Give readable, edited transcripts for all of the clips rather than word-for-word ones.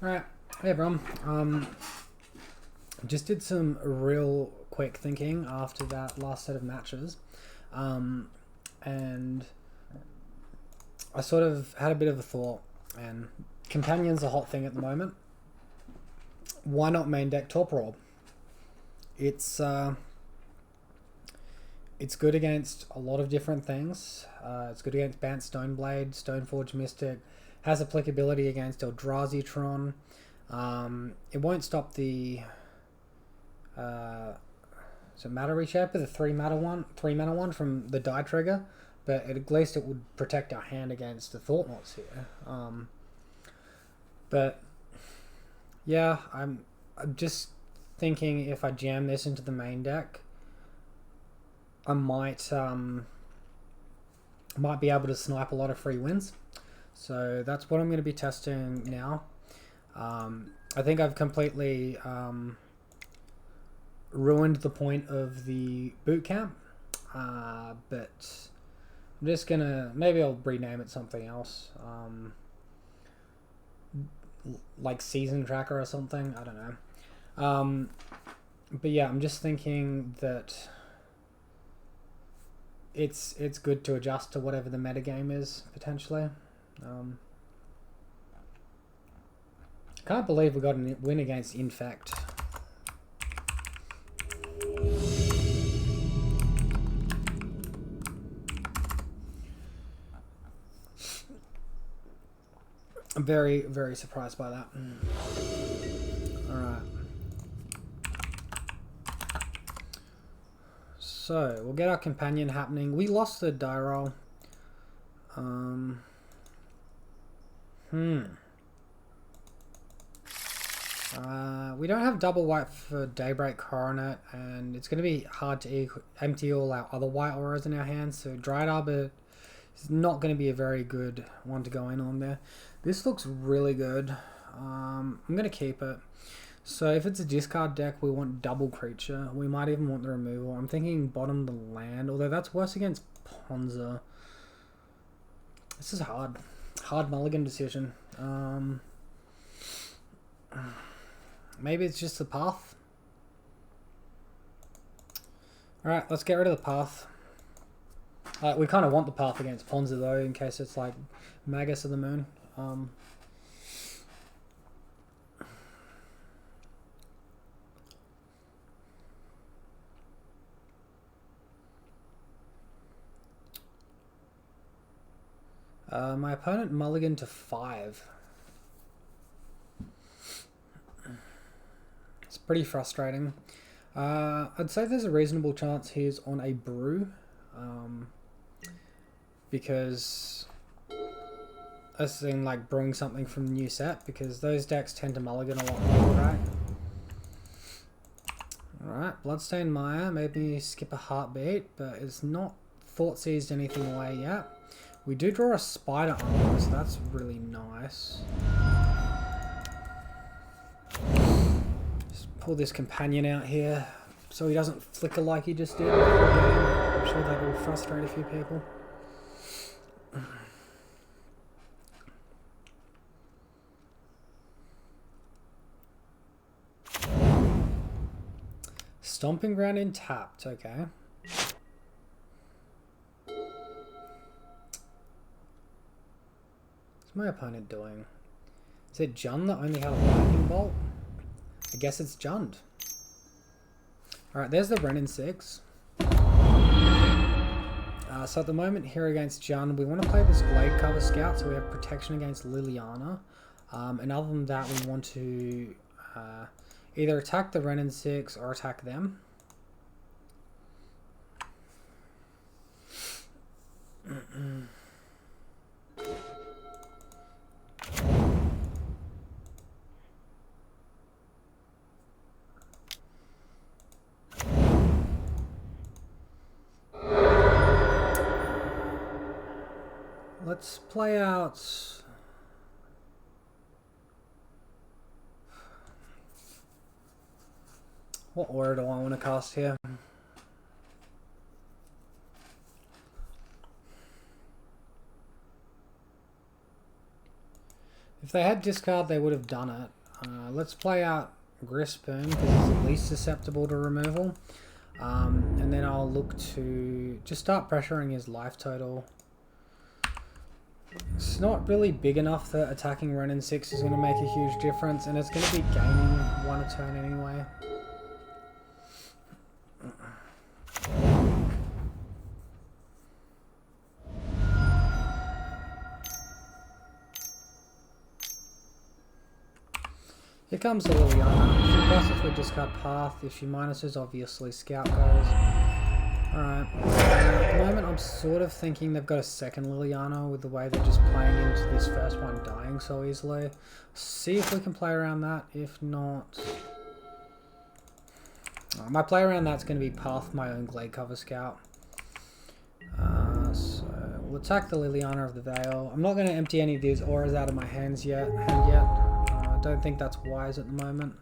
Alright, hey everyone. Just did some real quick thinking after that last set of matches. And I sort of had a bit of a thought, and Companion's a hot thing at the moment. Why not main deck Torpor? It's good against a lot of different things. It's good against Bant Stoneblade, Stoneforge Mystic, has applicability against Eldrazi Tron. It won't stop the Matter Reshaper, the 3 mana one from the die trigger, but at least it would protect our hand against the Thought-Knots here. But yeah, I'm just thinking if I jam this into the main deck, I might be able to snipe a lot of free wins. So that's what I'm going to be testing now. I think I've completely ruined the point of the Bootcamp, but I'm just gonna, maybe I'll rename it something else, like Season Tracker or something, I don't know. But yeah, I'm just thinking that it's good to adjust to whatever the metagame is, potentially. Can't believe we got a win against Infect. I'm very, very surprised by that. Alright. So, we'll get our companion happening. We lost the die roll. We don't have double white for Daybreak Coronet, and it's going to be hard to empty all our other white auras in our hands, so Dried Arbor is not going to be a very good one to go in on there. This looks really good. I'm going to keep it. So if it's a discard deck, we want double creature. We might even want the removal. I'm thinking bottom the land, although that's worse against Ponza. This is hard. Hard mulligan decision. Maybe it's just the path. Alright, let's get rid of the path. We kind of want the path against Ponza though, in case it's like Magus of the Moon. My opponent mulligan to 5. It's pretty frustrating. I'd say there's a reasonable chance he's on a brew, because as in like brewing something from the new set, because those decks tend to mulligan a lot more, right? Alright, Bloodstained Mire, maybe skip a heartbeat, but it's not thought seized anything away yet. We do draw a Spider Armor, so that's really nice. Just pull this companion out here so he doesn't flicker like he just did. I'm sure that will frustrate a few people. Stomping Ground in tapped, okay. What's my opponent doing? Is it Jund that only had a lightning bolt? I guess it's Jund. Alright, there's the Renin 6. So at the moment here against Jund, we want to play this Blade Cover Scout so we have protection against Liliana. And other than that, we want to either attack the Renin 6 or attack them. Let's play out... What aura do I want to cast here? If they had discard, they would have done it. Let's play out Grispen because it's at least susceptible to removal. And then I'll look to just start pressuring his life total. It's not really big enough that attacking Renin 6 is going to make a huge difference, and it's going to be gaining 1 a turn anyway. Here comes the Liliana. If she crosses with discard path, if she minuses, obviously Scout goes. Alright. At the moment, I'm sort of thinking they've got a second Liliana with the way they're just playing into this first one dying so easily. See if we can play around that. If not... my play around that's going to be path my own Glade Cover Scout. So we'll attack the Liliana of the Veil. I'm not going to empty any of these auras out of my hand yet. I don't think that's wise at the moment.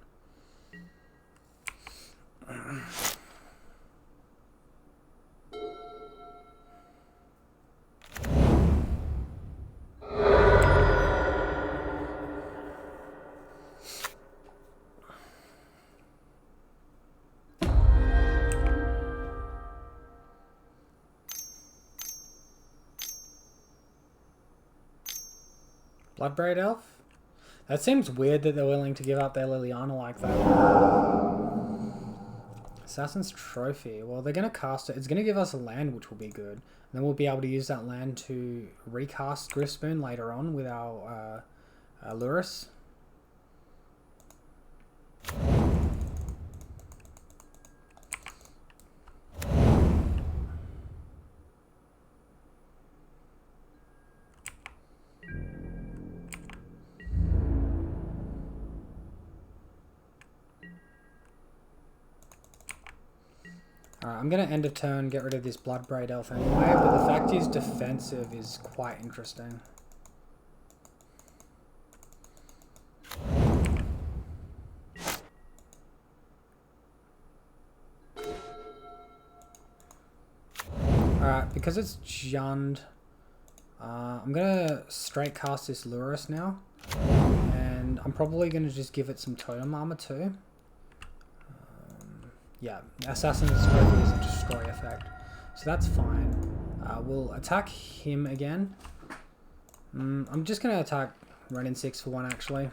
Bloodbraid Elf? That seems weird that they're willing to give up their Liliana like that. Assassin's Trophy. Well, they're going to cast it. It's going to give us a land, which will be good. And then we'll be able to use that land to recast Grispen later on with our Luris. I'm going to end of turn, get rid of this Bloodbraid Elf anyway, but the fact he's defensive is quite interesting. Alright, because it's Jund, I'm going to straight cast this Luris now, and I'm probably going to just give it some Totem Armor too. Yeah, Assassin's Trophy is a destroy effect, so that's fine. We'll attack him again. I'm just going to attack Renin 6 for 1 actually,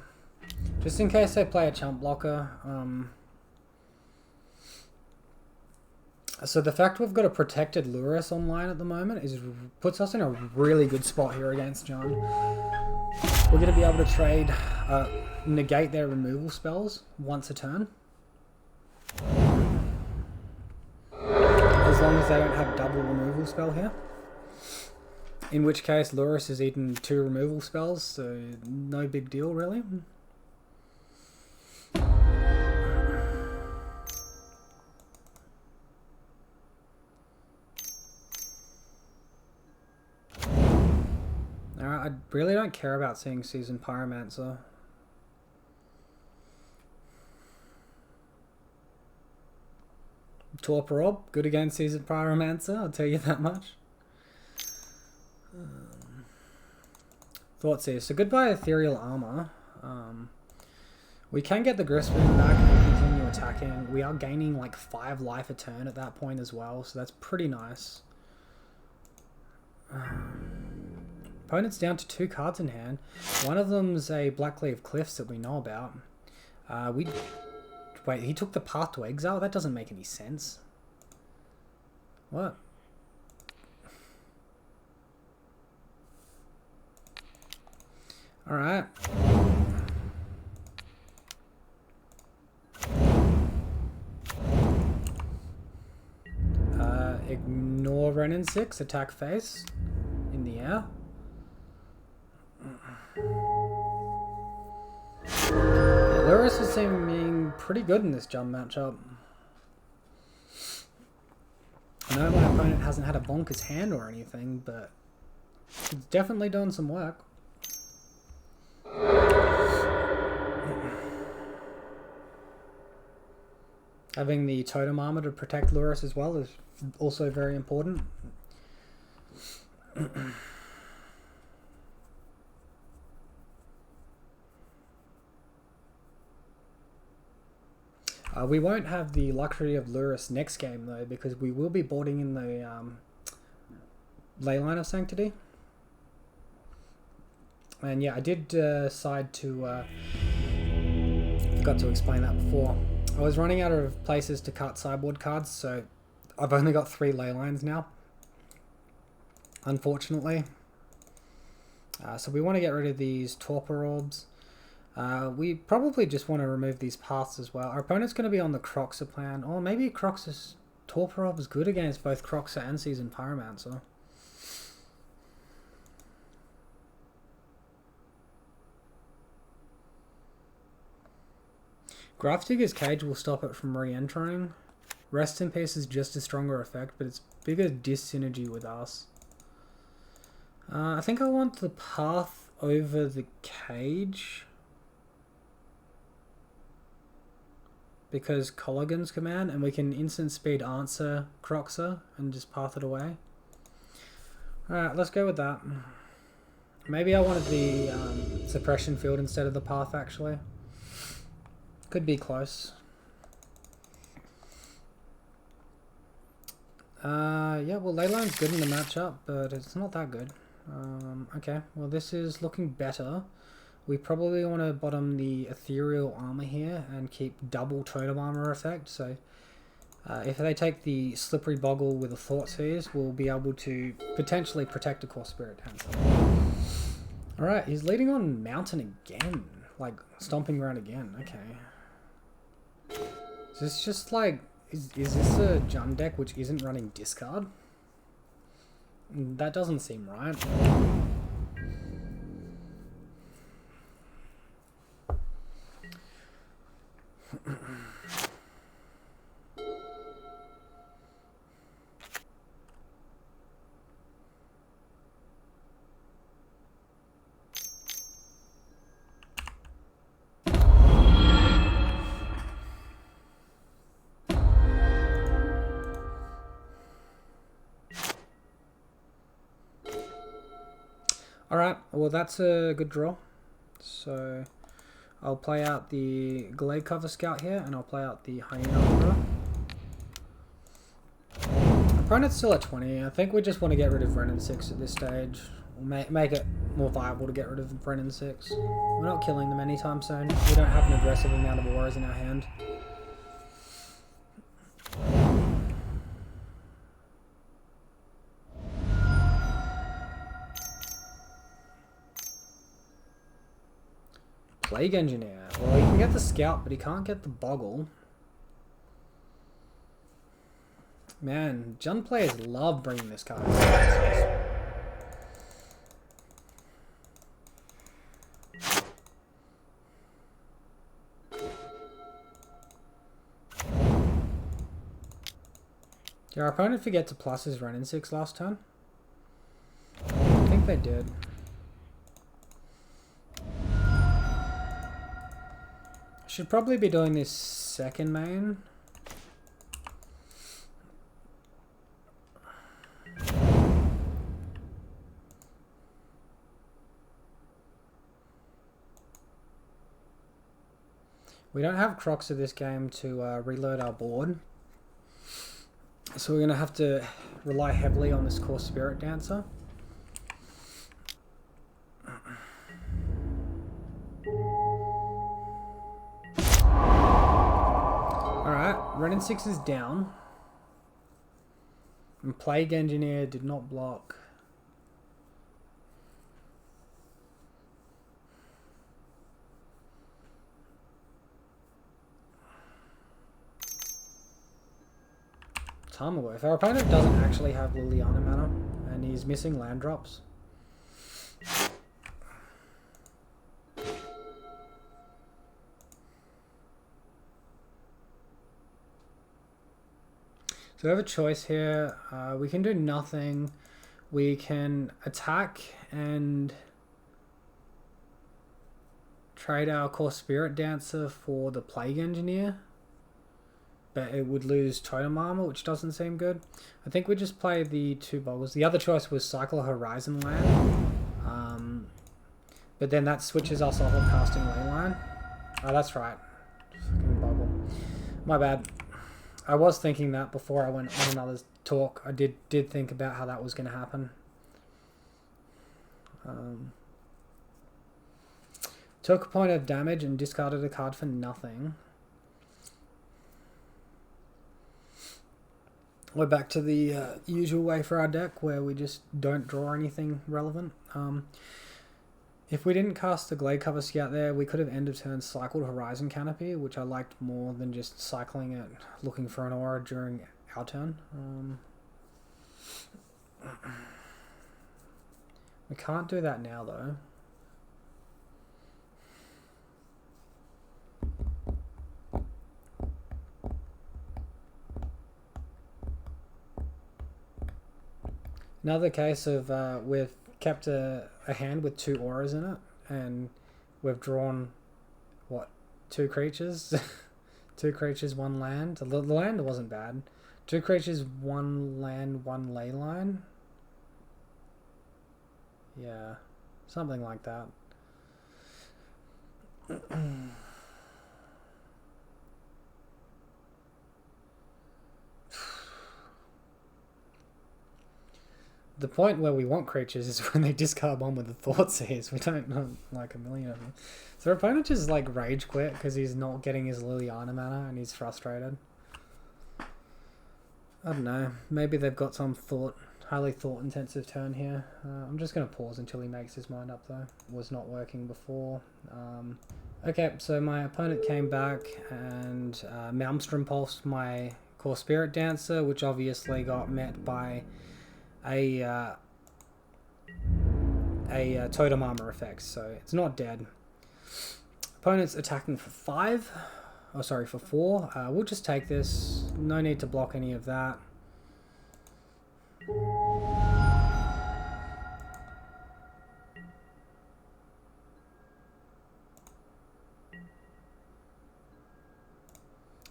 just in case they play a chump blocker. So the fact we've got a protected Luris online at the moment puts us in a really good spot here against John. We're going to be able to trade, negate their removal spells once a turn. As long as they don't have double removal spell here. In which case Luris has eaten 2 removal spells, so no big deal really. Alright, I really don't care about seeing Seasoned Pyromancer. Torpor, good against Seasoned Pyromancer, I'll tell you that much. Thoughts here. So goodbye Ethereal Armor. We can get the Grispen back and continue attacking. We are gaining like 5 life a turn at that point as well, so that's pretty nice. Opponent's down to 2 cards in hand. One of them's a Blackleaf Cliffs that we know about. Wait, he took the Path to Exile? That doesn't make any sense. What? Alright. Ignore Renin 6, attack face in the air. Luris is seeming pretty good in this jump matchup. I know my opponent hasn't had a bonkers hand or anything, but it's definitely done some work. Having the Totem Armor to protect Luris as well is also very important. We won't have the luxury of Lurrus next game though, because we will be boarding in the Leyline of Sanctity. And yeah, I did decide to... forgot to explain that before. I was running out of places to cut sideboard cards, so I've only got 3 Leylines now, unfortunately. So we want to get rid of these Torpor Orbs. We probably just want to remove these paths as well. Our opponent's going to be on the Croxer plan. Or maybe Croxer's Torpor Orb is good against both Croxer and Seasoned Pyromancer. Grafdigger's Cage will stop it from re-entering. Rest in Peace is just a stronger effect, but it's bigger dis-synergy with us. I think I want the path over the cage. Because Colligan's command, and we can instant speed answer Croxer and just path it away. Alright, let's go with that. Maybe I wanted the suppression field instead of the path actually. Could be close. Yeah, well, Leyline's good in the matchup, but it's not that good. Okay, well, this is looking better. We probably want to bottom the Ethereal Armor here and keep double Totem Armor effect. So if they take the Slippery Boggle with a Thought Seize, we'll be able to potentially protect a Core Spirit Dancer. Alright, he's leading on Mountain again. Like, stomping around again. Okay. Is this just like... Is this a Jund deck which isn't running discard? That doesn't seem right. Alright, well that's a good draw. So I'll play out the Glade Cover Scout here, and I'll play out the Hyena Wanderer. Opponent's still at 20. I think we just want to get rid of Wrenn and 6 at this stage. We'll make it more viable to get rid of Wrenn and 6. We're not killing them anytime soon. We don't have an aggressive amount of auras in our hand. Plague Engineer. Well, he can get the Scout, but he can't get the Boggle. Man, Jund players love bringing this card. Did our opponent forget to plus his Wrenn and 6 last turn? I think they did. Should probably be doing this second main. We don't have Croxer this game to reload our board. So we're going to have to rely heavily on this Core Spirit Dancer. Wrenn and 6 is down. And Plague Engineer did not block. Tarmogoyf. If our opponent doesn't actually have Liliana mana and he's missing land drops. So we have a choice here. We can do nothing. We can attack and trade our Core Spirit Dancer for the Plague Engineer. But it would lose Totem Armor, which doesn't seem good. I think we just play the 2 Bogles. The other choice was Cycle Horizon Land. But then that switches us off of casting Leyline. Oh, that's right. Fucking Boggle. My bad. I was thinking that before I went on another talk. I did think about how that was going to happen. Took a point of damage and discarded a card for nothing. We're back to the usual way for our deck, where we just don't draw anything relevant. If we didn't cast the Glade Cumiskey out there, we could have end of turn cycled Horizon Canopy, which I liked more than just cycling it, looking for an aura during our turn. We can't do that now, though. Another case of we've kept a hand with 2 auras in it, and we've drawn, what, 2 creatures? 2 creatures, 1 land. The land wasn't bad. 2 creatures, 1 land, 1 ley line. Yeah, something like that. The point where we want creatures is when they discard one with the Thoughtseize. We don't know like a million of them. So our opponent just like rage quit because he's not getting his Liliana mana and he's frustrated. I don't know. Maybe they've got some highly thought intensive turn here. I'm just going to pause until he makes his mind up though. Was not working before. Okay, so my opponent came back and Malmstrom pulsed my Core Spirit Dancer, which obviously got met by a totem armor effect, so it's not dead. Opponent's attacking for 5. Oh, sorry, for 4. We'll just take this. No need to block any of that.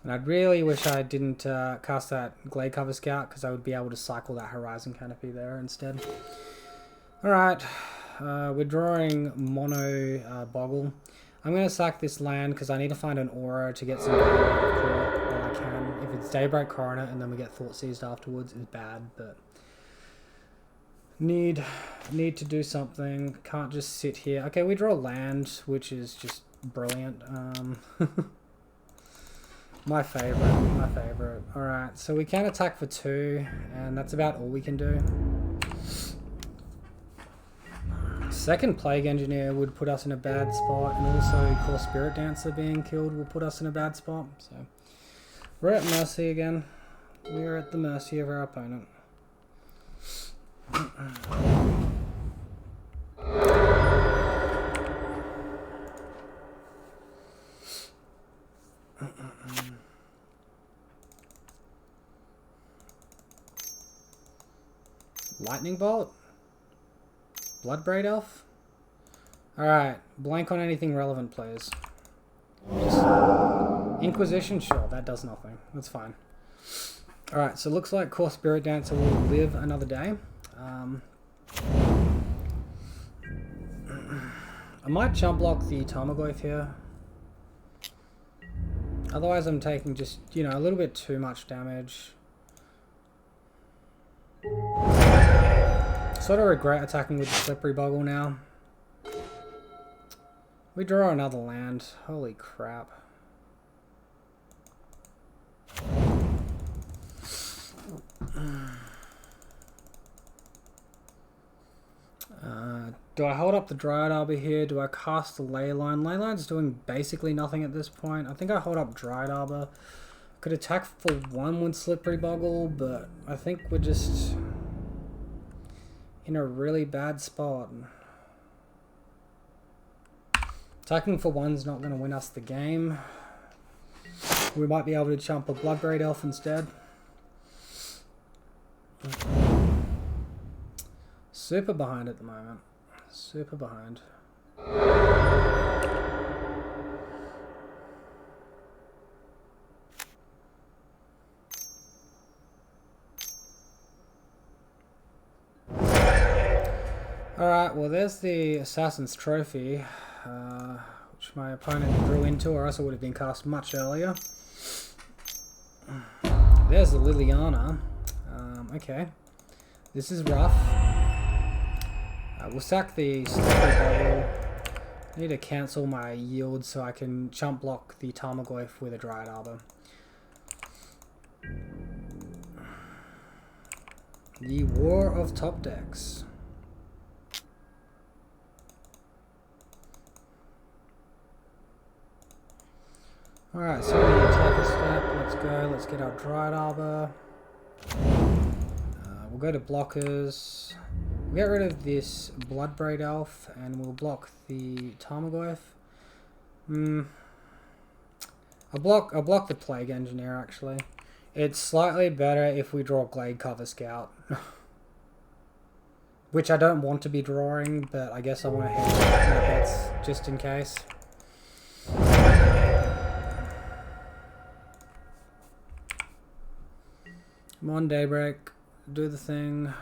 And I'd really wish I didn't cast that Glade Cumiskey out, because I would be able to cycle that Horizon Canopy there instead. Alright, we're drawing mono Boggle. I'm going to sack this land because I need to find an aura to get some value out of court while I can. If it's Daybreak Coronet and then we get Thoughtseized afterwards, is bad, but need to do something. Can't just sit here. Okay, we draw land, which is just brilliant. My favorite. Alright, so we can attack for 2, and that's about all we can do. Second Plague Engineer would put us in a bad spot, and also Core Spirit Dancer being killed will put us in a bad spot. So we're at mercy again. We're at the mercy of our opponent. Lightning Bolt? Bloodbraid Elf? Alright, blank on anything relevant, please. Inquisition? Sure, that does nothing. That's fine. Alright, so it looks like Core Spirit Dancer will live another day. I might jump block the Tarmogoyf here. Otherwise I'm taking just, you know, a little bit too much damage. Sort of regret attacking with the Slippery Boggle now. We draw another land. Holy crap. Do I hold up the Dryad Arbor here? Do I cast the Leyline? Leyline's doing basically nothing at this point. I think I hold up Dryad Arbor. Could attack for 1 with Slippery Boggle, but I think we're just in a really bad spot. Attacking for 1's not going to win us the game. We might be able to chump a Bloodbraid Elf instead. Super behind at the moment. Super behind. Alright, well there's the Assassin's Trophy, which my opponent drew into, or else it would have been cast much earlier. There's the Liliana. Okay. This is rough. We'll sack the Stoneblade. I need to cancel my yield so I can chump block the Tarmogoyf with a Dryad Arbor. The War of Top Decks. Alright, so we attack a step. Let's go. Let's get our Dryad Arbor. We'll go to blockers. We'll get rid of this Bloodbraid Elf and we'll block the Tarmogoyf. I'll block the Plague Engineer actually. It's slightly better if we draw Glade Cover Scout. Which I don't want to be drawing, but I guess I want to hedge my bets just in case. Come on, Daybreak. Do the thing.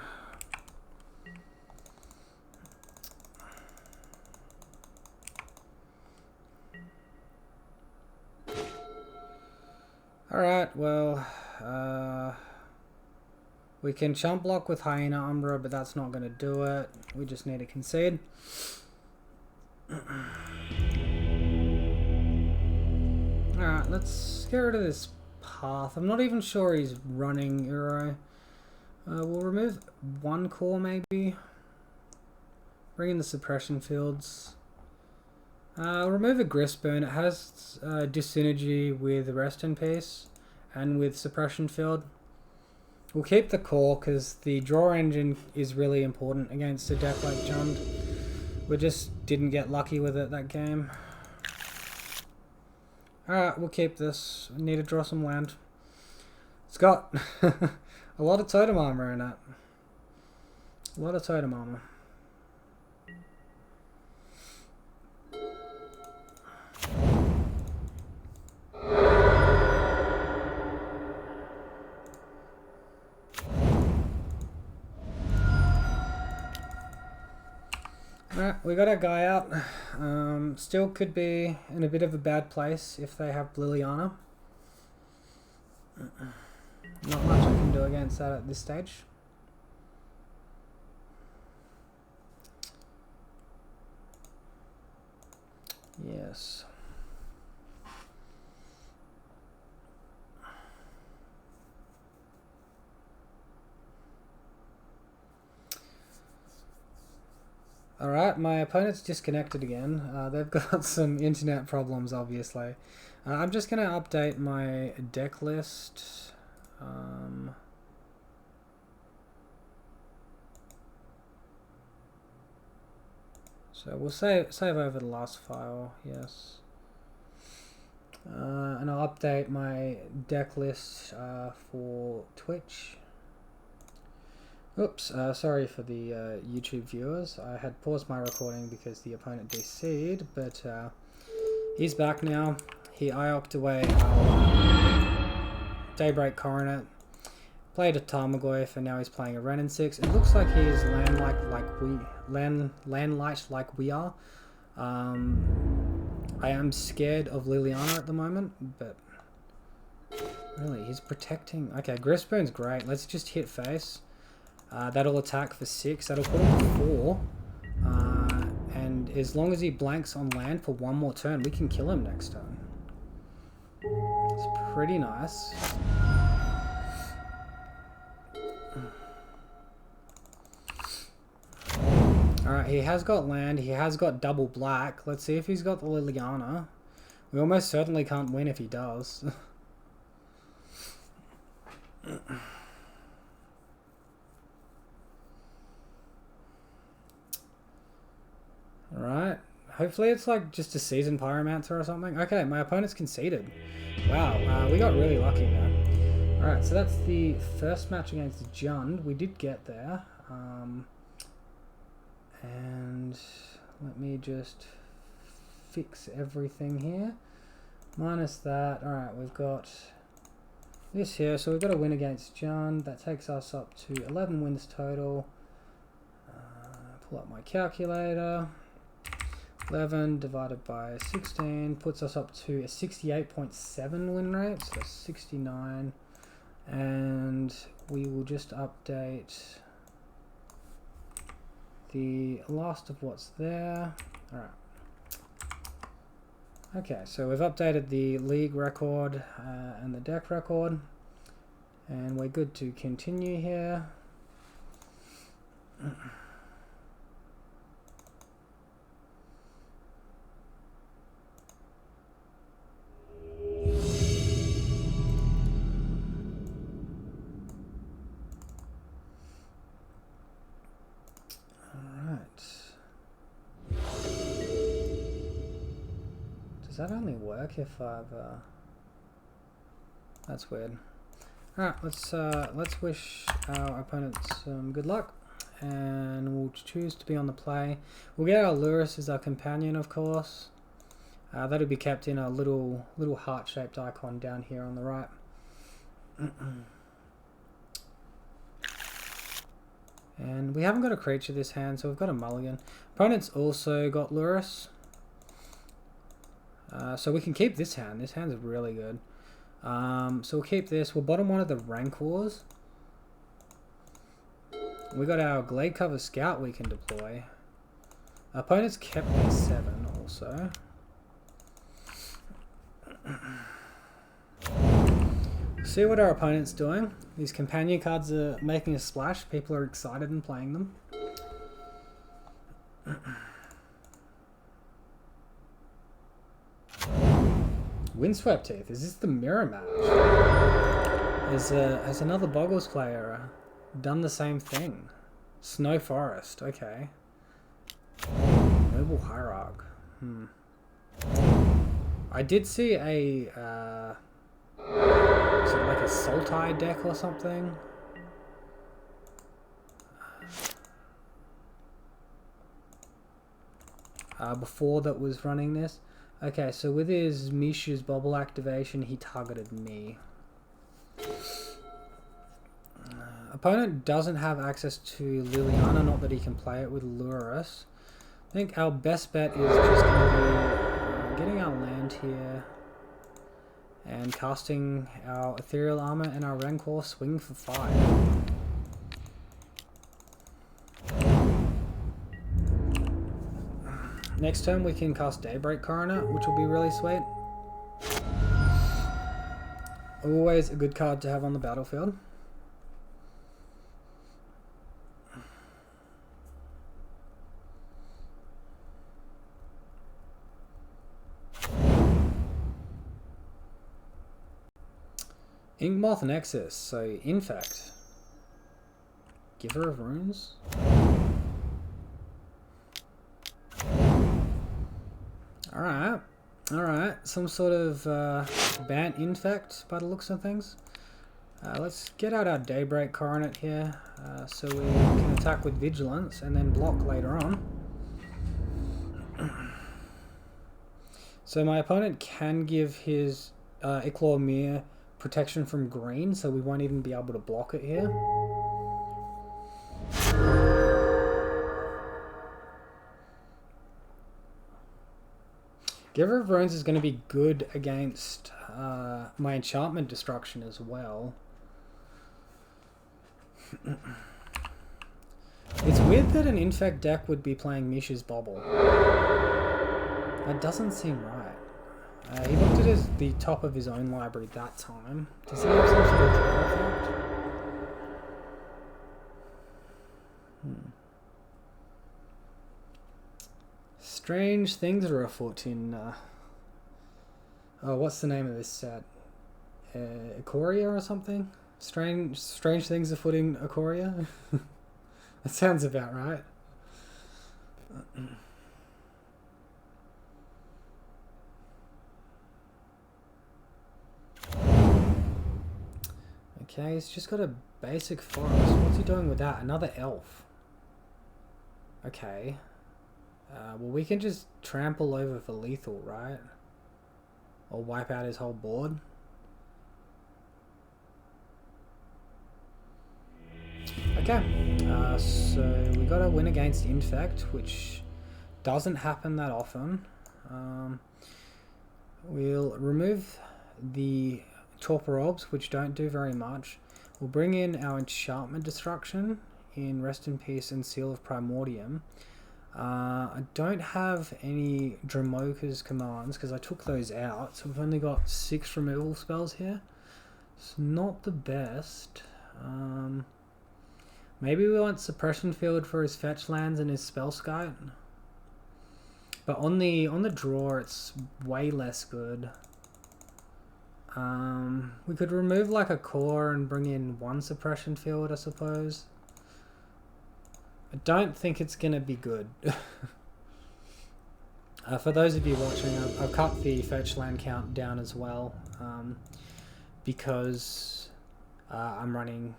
Alright, well, we can chump block with Hyena Umbra, but that's not going to do it. We just need to concede. Alright, let's get rid of this path. I'm not even sure he's running Uro. We'll remove one core maybe. Bring in the suppression fields. I'll remove a Gristburn. It has dyssynergy with Rest in Peace and with suppression field. We'll keep the core because the draw engine is really important against a deck like Jund. We just didn't get lucky with it that game. Alright, we'll keep this. We need to draw some land. It's got a lot of totem armor in it. A lot of totem armor. Alright, we got our guy out. Still could be in a bit of a bad place if they have Liliana. Not much I can do against that at this stage. Yes. Alright, my opponent's disconnected again. They've got some internet problems, obviously. I'm just going to update my deck list. So we'll save over the last file, yes. And I'll update my deck list for Twitch. Oops, sorry for the YouTube viewers. I had paused my recording because the opponent DC'd, but he's back now. He IOC'd away Daybreak Coronet, played a Tarmogoyf, and now he's playing a Ren 6. It looks like he's Landlight like we are. I am scared of Liliana at the moment, but really, he's protecting. Okay, Gristburn's great. Let's just hit face. That'll attack for 6. That'll put him 4. And as long as he blanks on land for one more turn, we can kill him next turn. It's pretty nice. Alright, he has got land. He has got double black. Let's see if he's got the Liliana. We almost certainly can't win if he does. Alright, hopefully it's like just a seasoned Pyromancer or something. Okay, my opponent's conceded. Wow, we got really lucky there. Alright, so that's the first match against Jund. We did get there. And let me just fix everything here. Minus that. Alright, we've got this here. So we've got a win against Jund. That takes us up to 11 wins total. Pull up my calculator. 11 divided by 16 puts us up to a 68.7 win rate, so 69 And we will just update the last of what's there. Alright. Okay, so we've updated the league record and the deck record, and we're good to continue here. Does that only work if I've that's weird. Alright, let's wish our opponents good luck, and we'll choose to be on the play. We'll get our Lurrus as our companion, of course. That'll be kept in a little heart-shaped icon down here on the right. And we haven't got a creature this hand, so we've got a mulligan. Opponents also got Lurrus. So we can keep this hand. This hand's really good. So we'll keep this. We'll bottom one of the Rancors. We got our Glade Cover Scout we can deploy. Opponents kept their 7 also. See what our opponent's doing. These companion cards are making a splash. People are excited and playing them. Windswept Teeth. Is this the mirror match? Has another Bogles player done the same thing? Snow Forest. Okay. Noble Hierarch. I did see a is it like a Sultai deck or something? Before that was running this. Okay, so with his Mishu's bubble activation, he targeted me. Opponent doesn't have access to Liliana, not that he can play it with Lurrus. I think our best bet is just going to be getting our land here and casting our Ethereal Armor and our Rancor Swing for 5. Next turn we can cast Daybreak Coroner, which will be really sweet. Always a good card to have on the battlefield. Inkmoth Nexus, so Infect. Giver of Runes. Alright, some sort of Bant Infect by the looks of things. Let's get out our Daybreak Coronet here, so we can attack with Vigilance and then block later on. So my opponent can give his Iclaw Mere protection from green, so we won't even be able to block it here. Giver of Runes is going to be good against my enchantment destruction as well. It's weird that an Infect deck would be playing Mish's Bobble. That doesn't seem right. He looked at the top of his own library that time. Does he have some sort of draw effect? Strange things are afoot in... oh, what's the name of this set? Ikoria or something? Strange things afoot in Ikoria? That sounds about right. Okay, he's just got a basic forest. What's he doing with that? Another elf. Okay. Well, we can just trample over for lethal, right? Or wipe out his whole board. Okay. So we got a win against Infect, which doesn't happen that often. We'll remove the Torpor Orbs, which don't do very much. We'll bring in our Enchantment Destruction in Rest in Peace and Seal of Primordium. I don't have any Dramoka's commands because I took those out, so we've only got 6 removal spells here. It's not the best. Maybe we want Suppression Field for his fetch lands and his spell Spellskite. But on the draw, it's way less good. We could remove like a core and bring in 1 Suppression Field, I suppose. I don't think it's going to be good. For those of you watching, I've cut the fetch land count down as well, because I'm running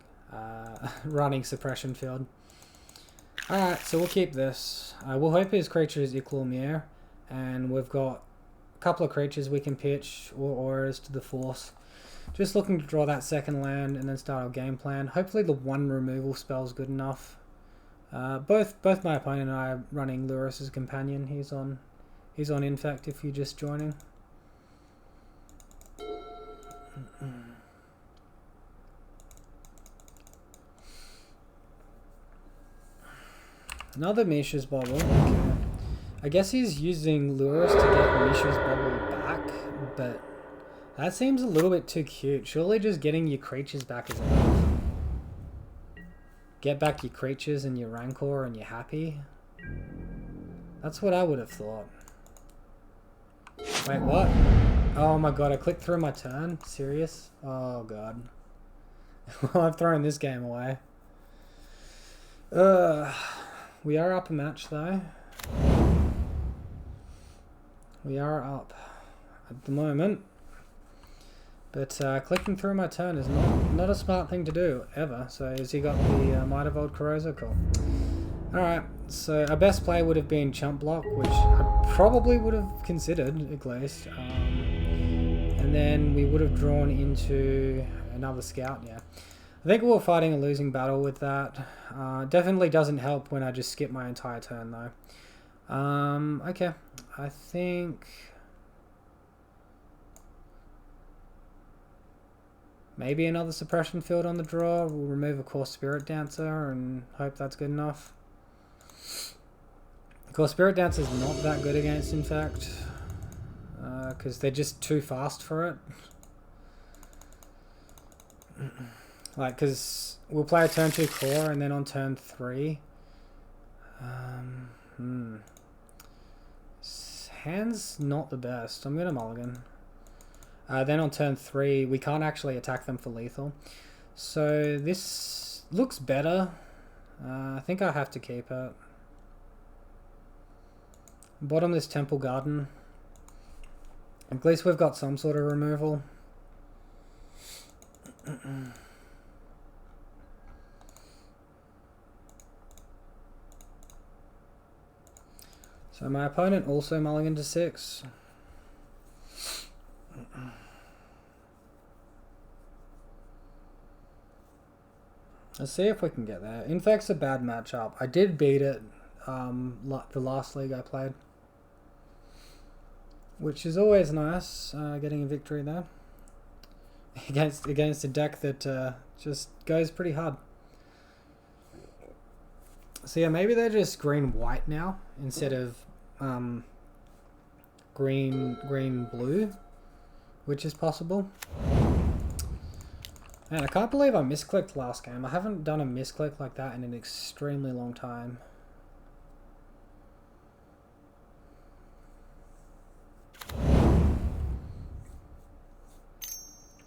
Suppression Field. Alright, so we'll keep this. We'll hope his creature is Iklormir, and we've got a couple of creatures we can pitch, or auras to the Force. Just looking to draw that second land and then start our game plan. Hopefully the 1 removal spell is good enough. Both my opponent and I are running Luris's Companion. He's on Infect if you're just joining. Another Misha's Bubble. Okay. I guess he's using Luris to get Misha's Bubble back, but that seems a little bit too cute. Surely just getting your creatures back is enough. Get back your creatures and your Rancor and you're happy. That's what I would have thought. Wait, what? Oh my god, I clicked through my turn? Serious? Oh god. Well, I've thrown this game away. We are up a match though. We are up at the moment. But clicking through my turn is not a smart thing to do, ever. So has he got the Might of Old Corrosa? Cool. Alright, so our best play would have been Chump Block, which I probably would have considered, at least. And then we would have drawn into another Scout, yeah. I think we were fighting a losing battle with that. Definitely doesn't help when I just skip my entire turn, though. Okay, I think... maybe another Suppression Field on the draw. We'll remove a Core Spirit Dancer and hope that's good enough. Core Spirit Dancer is not that good against Infect, because they're just too fast for it. Like, because we'll play a turn 2 Core and then on turn 3. Hand's not the best. I'm going to mulligan. Then on turn 3, we can't actually attack them for lethal. So this looks better. I think I have to keep it. Bottom this Temple Garden. At least we've got some sort of removal. So my opponent also mulliganed to 6. Let's see if we can get there. Infect's a bad matchup. I did beat it the last league I played, which is always nice, getting a victory there against a deck that just goes pretty hard. So yeah, maybe they're just green-white now instead of green-blue, which is possible. Man, I can't believe I misclicked last game. I haven't done a misclick like that in an extremely long time.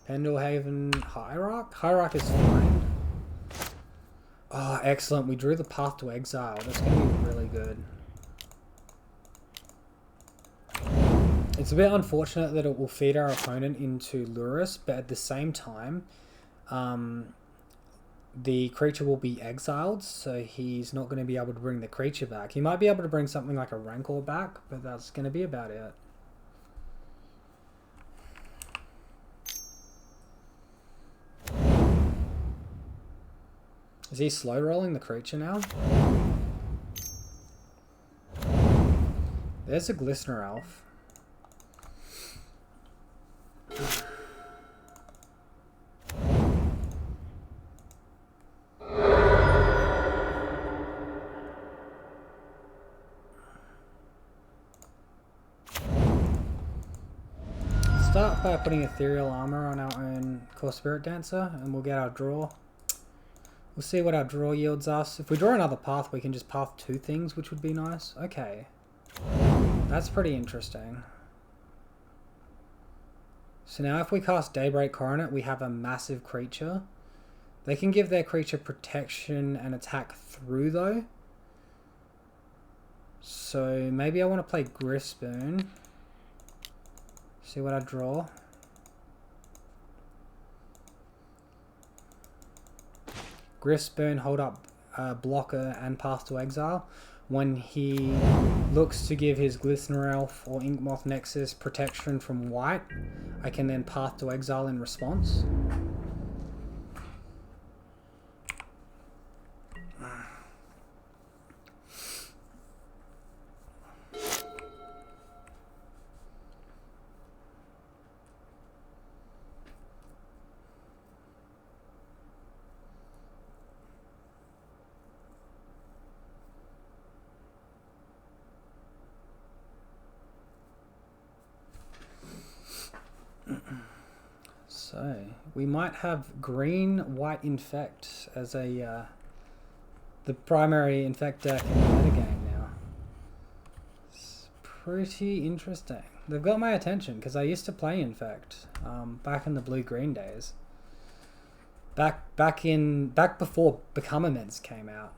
Pendlehaven Hierarch? Hierarch is fine. Oh, excellent. We drew the Path to Exile. That's going to be really good. It's a bit unfortunate that it will feed our opponent into Luris, but at the same time, the creature will be exiled, so he's not going to be able to bring the creature back. He might be able to bring something like a Rancor back, but that's going to be about it. Is he slow rolling the creature now? There's a Glistener Elf. start by putting ethereal armor on our own core spirit dancer, and we'll get our draw. We'll see what our draw yields us. If we draw another path, we can just path 2 things, which would be nice. Okay, that's pretty interesting. So now if we cast Daybreak Coronet, we have a massive creature. They can give their creature protection and attack through though. So maybe I want to play Griffspoon. See what I draw. Griffspoon, hold up blocker and path to exile. When he looks to give his Glistener Elf or Inkmoth Nexus protection from white, I can then path to exile in response. So we might have green white Infect as a the primary Infect deck in the metagame now. It's pretty interesting. They've got my attention because I used to play Infect back in the blue-green days. Back before Become Immense came out,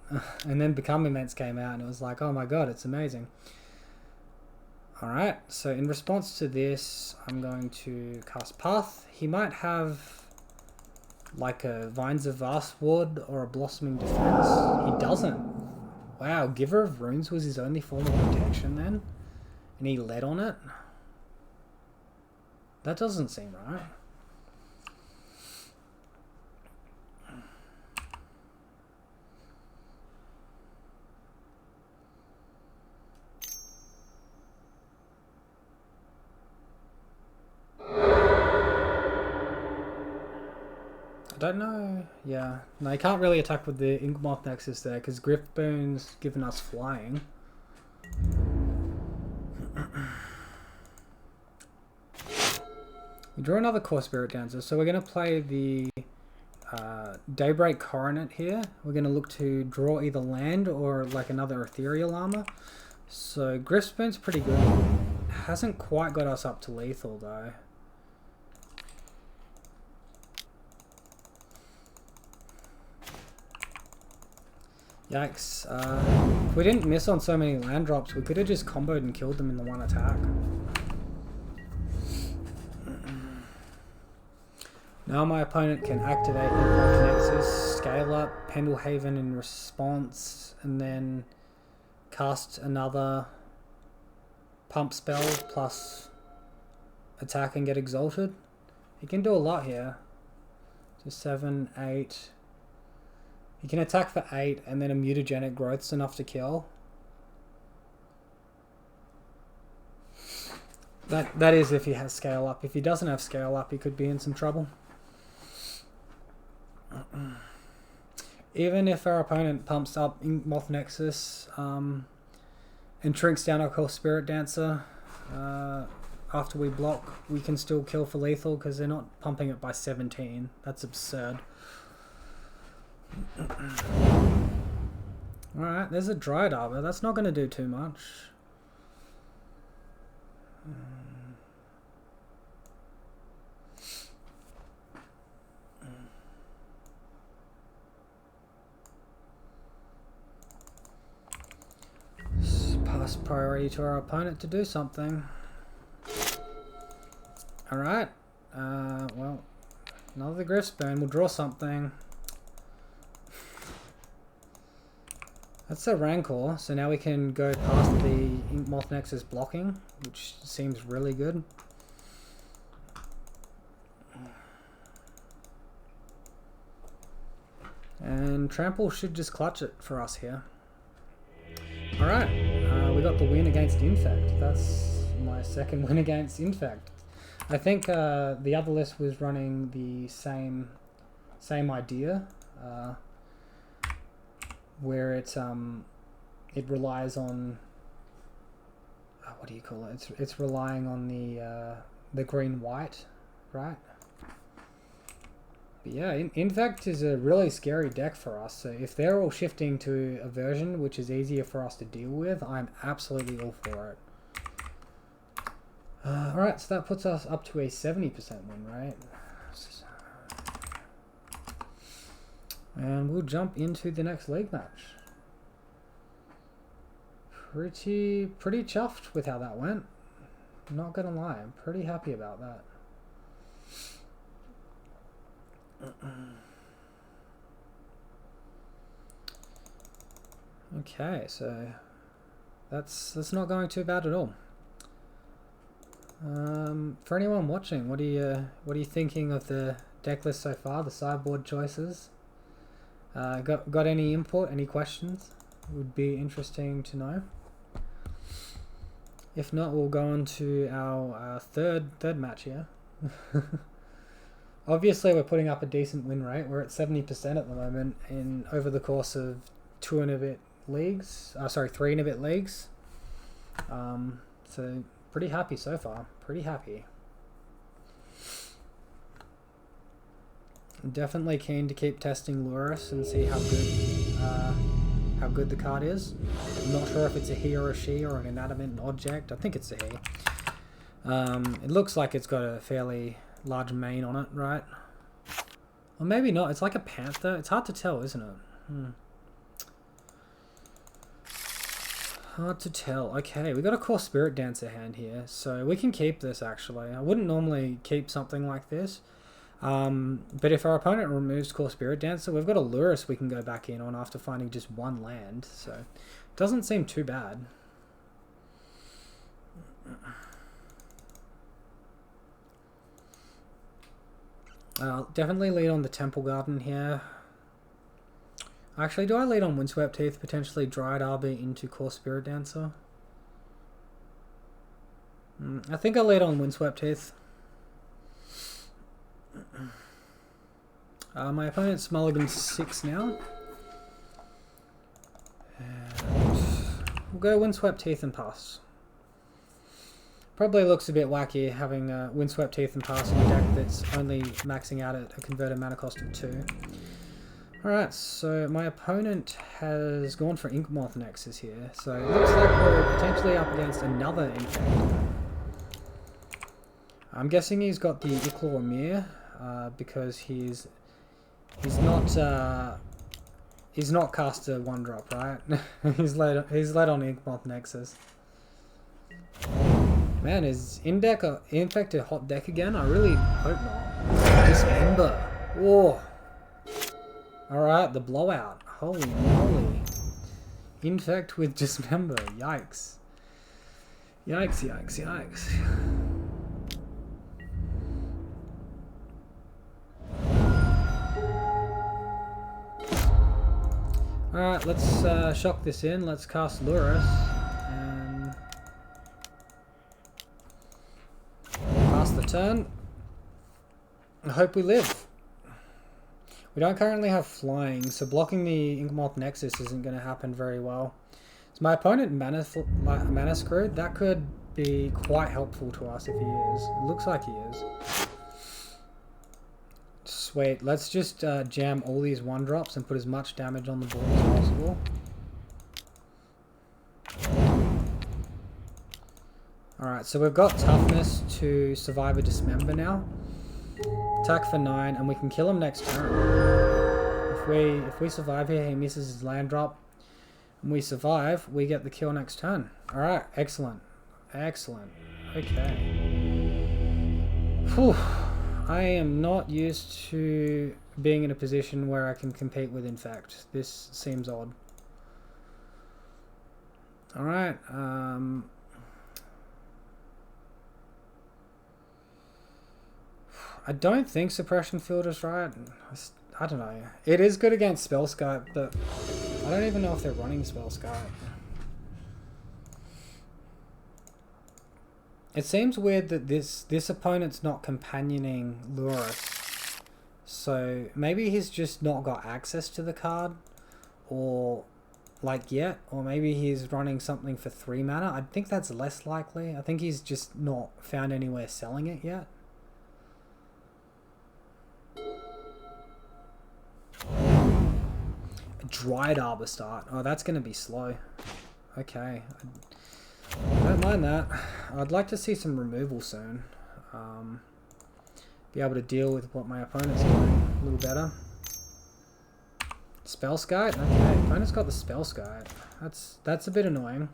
and then Become Immense came out, and it was like, oh my god, it's amazing. Alright, so in response to this, I'm going to cast Path. He might have like a Vines of Vastwood or a Blossoming Defense. He doesn't. Wow, Giver of Runes was his only form of protection then? And he led on it? That doesn't seem right. I don't know. Yeah. No, you can't really attack with the Inkmoth Nexus there because Griffbone's given us flying. We draw another Core Spirit Dancer, so we're going to play the Daybreak Coronet here. We're going to look to draw either land or like another Ethereal Armor. So Griffbone's pretty good. Hasn't quite got us up to lethal though. Yikes. If we didn't miss on so many land drops, we could have just comboed and killed them in the one attack. Now my opponent can activate Inkmoth Nexus, scale up, Pendlehaven in response, and then cast another pump spell plus attack and get exalted. He can do a lot here. So 7, 8... He can attack for 8 and then a mutagenic growth's enough to kill. That is if he has scale up. If he doesn't have scale up, he could be in some trouble. Even if our opponent pumps up Inkmoth Nexus and shrinks down our Core Spirit Dancer after we block, we can still kill for lethal because they're not pumping it by 17. That's absurd. Alright, there's a Dryad Arbor. That's not going to do too much. Pass priority to our opponent to do something. Alright. Well, another Griffspoon. We'll draw something. That's a Rancor, so now we can go past the Inkmoth Nexus blocking, which seems really good. And Trample should just clutch it for us here. Alright, we got the win against Infect. That's my second win against Infect. I think the other list was running the same idea. Where it relies on what do you call it? It's relying on the the green-white, right? But yeah, Infect is a really scary deck for us, so if they're all shifting to a version which is easier for us to deal with, I'm absolutely all for it. Alright, so that puts us up to a 70% win rate. And we'll jump into the next league match. Pretty chuffed with how that went. Not gonna lie, I'm pretty happy about that. Okay, so that's not going too bad at all. For anyone watching, what are you thinking of the deck list so far? The sideboard choices. Got any input? Any questions? Would be interesting to know. If not, we'll go on to our third match here. Obviously, we're putting up a decent win rate. We're at 70% at the moment over the course of 3 and a bit leagues. So pretty happy so far. Pretty happy. Definitely keen to keep testing Luris and see how good the card is. I'm not sure if it's a he or a she or an inanimate object. I think it's a he. It looks like it's got a fairly large mane on it, right? Or maybe not. It's like a panther. It's hard to tell, isn't it? Hard to tell. Okay, we got a core Spirit Dancer hand here, so we can keep this actually. I wouldn't normally keep something like this. But if our opponent removes core Spirit Dancer, we've got a Luris we can go back in on after finding just 1 land, so it doesn't seem too bad. I'll definitely lead on the Temple Garden here. Actually, do I lead on Windswept Heath, potentially Dryad Arbor into core Spirit Dancer? I think I'll lead on Windswept Heath. My opponent's mulligan's 6 now. And we'll go Windswept Heath and pass. Probably looks a bit wacky having Windswept Heath and pass in a deck that's only maxing out at a converted mana cost of 2. Alright, so my opponent has gone for Inkmoth Nexus here, so it looks like we're potentially up against another Infect. I'm guessing he's got the Iklor Mir, because he's not cast a 1-drop, right? he's led on Inkmoth Nexus. Man, is Infect a hot deck again? I really hope not. Dismember. Whoa. Alright, the blowout. Holy moly. Infect with Dismember. Yikes. Yikes, yikes, yikes. Alright, let's shock this in. Let's cast Luris. And pass the turn. I hope we live. We don't currently have flying, so blocking the Inkmoth Nexus isn't going to happen very well. Is my opponent mana screwed? That could be quite helpful to us if he is. It looks like he is. Sweet. Let's just jam all these 1-drops and put as much damage on the board as possible. Alright, so we've got toughness to survive a Dismember now. Attack for 9, and we can kill him next turn. If we survive here, he misses his land drop, and we survive, we get the kill next turn. Alright, excellent. Excellent. Okay. Whew. I am not used to being in a position where I can compete with Infect. This seems odd. Alright, I don't think Suppression Field is right. I don't know. It is good against Spell Skype, but I don't even know if they're running Spell Skype. It seems weird that this opponent's not companioning Luris. So maybe he's just not got access to the card, or like yet, or maybe he's running something for 3 mana. I think that's less likely. I think he's just not found anywhere selling it yet. A Dried Arbor start. Oh, that's going to be slow. Okay. I don't mind that. I'd like to see some removal soon. Be able to deal with what my opponent's doing a little better. Spellskite? Okay, opponent's got the Spellskite. That's a bit annoying.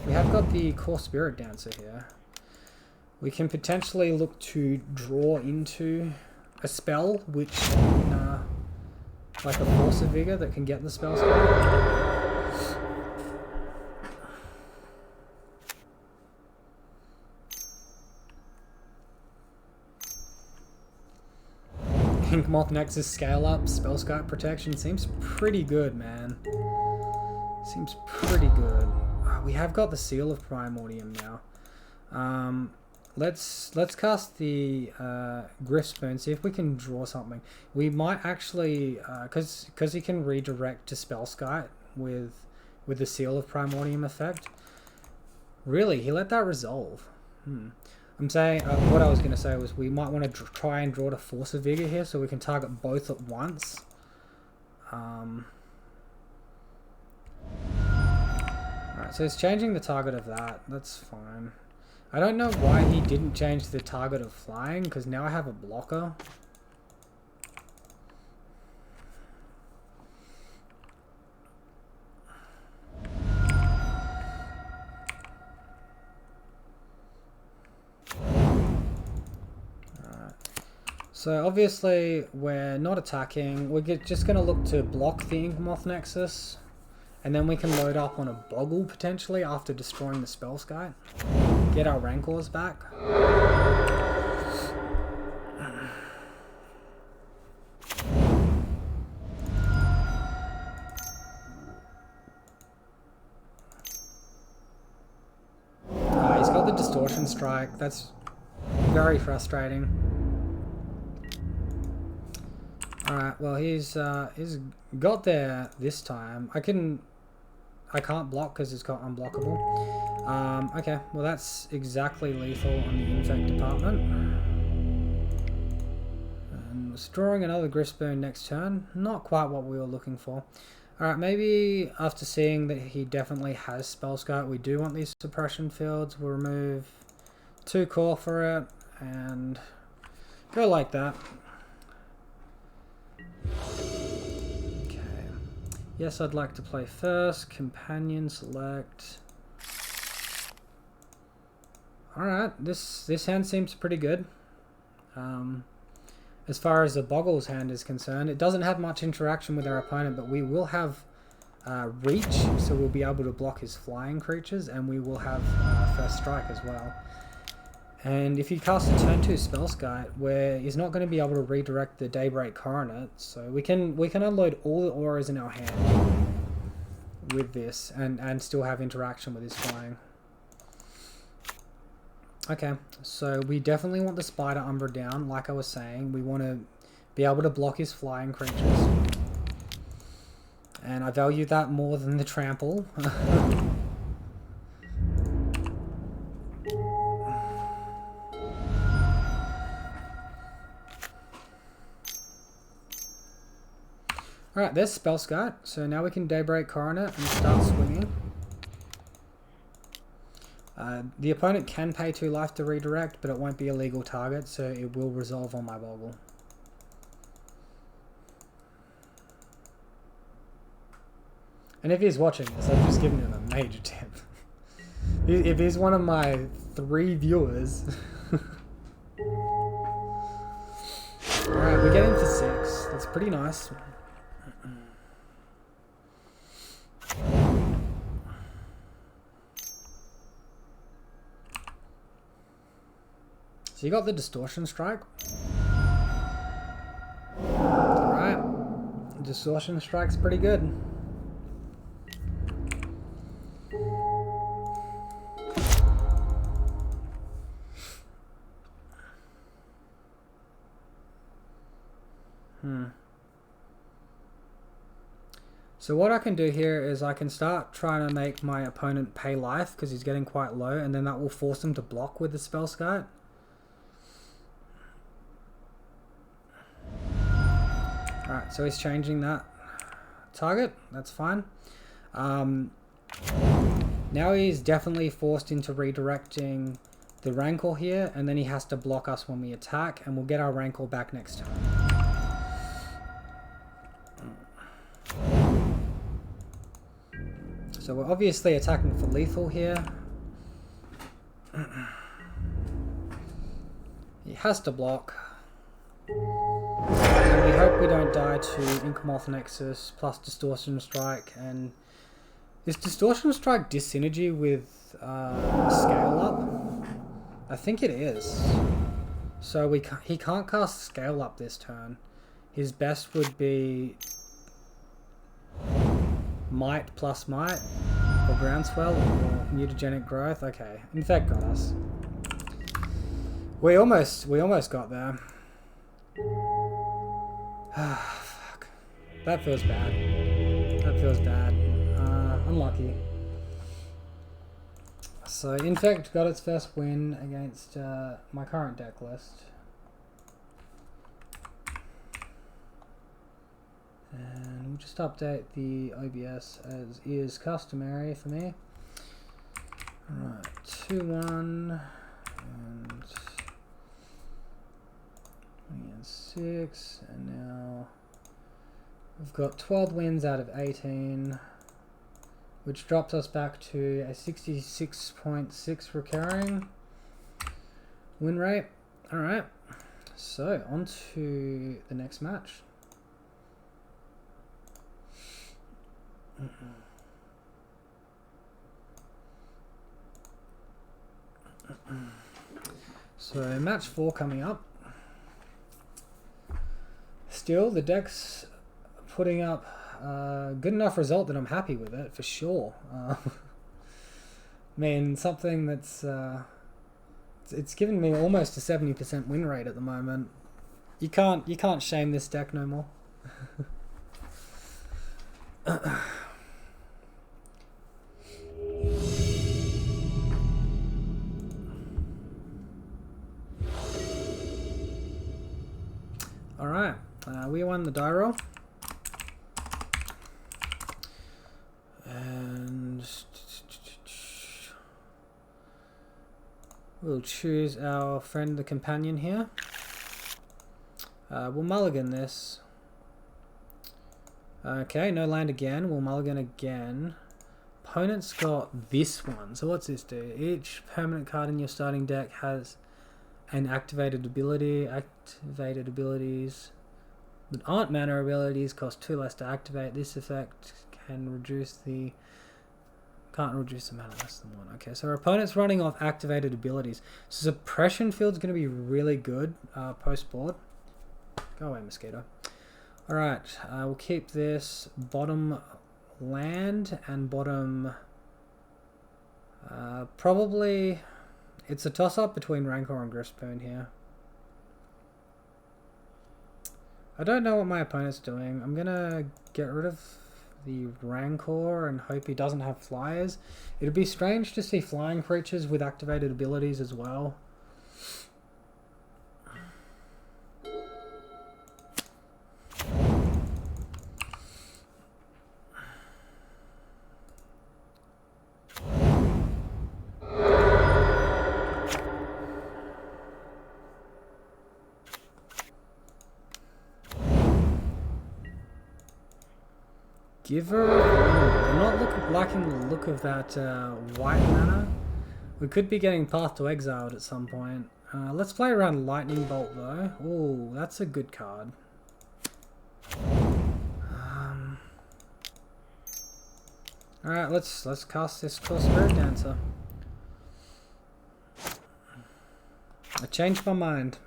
We have got the Core Spirit Dancer here. We can potentially look to draw into a spell, which can, like a Force of Vigor that can get the Spellskite. Inkmoth Nexus scale up, Spellskite protection seems pretty good, man. Seems pretty good. We have got the Seal of Primordium now. Let's cast the Griffspoon, see if we can draw something. We might actually, because he can redirect to Spellskite with the Seal of Primordium effect. Really, he let that resolve. I'm saying, what I was going to say was we might want to try and draw to Force of Vigor here so we can target both at once. Alright, so it's changing the target of that. That's fine. I don't know why he didn't change the target of flying, because now I have a blocker. So obviously we're not attacking, we're just going to look to block the Inkmoth Nexus, and then we can load up on a Boggle potentially after destroying the Spellskite. Get our Rancors back. He's got the Distortion Strike, that's very frustrating. Alright, well he's got there this time. I can't block because it's got unblockable. Okay, well that's exactly lethal on the Infect department. And was drawing another Griffspoon next turn. Not quite what we were looking for. Alright, maybe after seeing that he definitely has Spellskite, we do want these suppression fields. We'll remove 2 core for it and go like that. Okay. Yes, I'd like to play first. Companion select. Alright, this hand seems pretty good. As far as the Bogles hand is concerned, it doesn't have much interaction with our opponent, but we will have reach, so we'll be able to block his flying creatures, and we will have first strike as well. And if you cast a turn 2 Spellskite, where he's not going to be able to redirect the Daybreak Coronet, so we can unload all the auras in our hand with this, and still have interaction with his flying. Okay, so we definitely want the Spider Umbra down, like I was saying. We want to be able to block his flying creatures. And I value that more than the trample. Alright, there's Spellskite, so now we can Daybreak Coronet and start swinging. The opponent can pay 2 life to redirect, but it won't be a legal target, so it will resolve on my Boggle. And if he's watching this, I've just given him a major tip. If he's one of my 3 viewers... Alright, we're getting to 6. That's pretty nice. So you got the Distortion Strike. Alright. Distortion Strike's pretty good. So what I can do here is I can start trying to make my opponent pay life because he's getting quite low, and then that will force him to block with the spell skite. Alright, so he's changing that target. That's fine. Now he's definitely forced into redirecting the Rancor here, and then he has to block us when we attack, and we'll get our Rancor back next turn. So we're obviously attacking for lethal here. He has to block. And we hope we don't die to Incomoth Nexus plus Distortion Strike. And is Distortion Strike dyssynergy with Scale Up? I think it is. So he can't cast Scale Up this turn. His best would be Might plus Might, or Groundswell, or Mutagenic Growth. Okay, Infect got us. We almost got there. Fuck. That feels bad. That feels bad. Unlucky. So Infect got its first win against my current deck list. And we'll just update the OBS as is customary for me. Alright, 2-1 and 6, and now we've got 12 wins out of 18, which drops us back to a 66.6 recurring win rate. Alright, so on to the next match. So match 4 coming up. Still, the deck's putting up a good enough result that I'm happy with it for sure. I mean, something that's it's given me almost a 70% win rate at the moment. You can't shame this deck no more. Alright, we won the die roll. And we'll choose our friend the companion here. We'll mulligan this. Okay, no land again. We'll mulligan again. Opponent's got this one. So what's this do? Each permanent card in your starting deck has an activated ability. Activated abilities that aren't mana abilities cost 2 less to activate. This effect can reduce the... Can't reduce the mana less than 1. Okay, so our opponent's running off activated abilities. So Suppression Field's going to be really good post-board. Go away, mosquito. Alright, we'll keep this bottom land and bottom... probably... It's a toss-up between Rancor and Grispoon here. I don't know what my opponent's doing. I'm gonna get rid of the Rancor and hope he doesn't have flyers. It'd be strange to see flying creatures with activated abilities as well. Giver, I'm not liking the look of that white mana. We could be getting Path to Exiled at some point. Let's play around Lightning Bolt though. Oh, that's a good card. Alright, let's cast this Core Spirit Dancer. I changed my mind.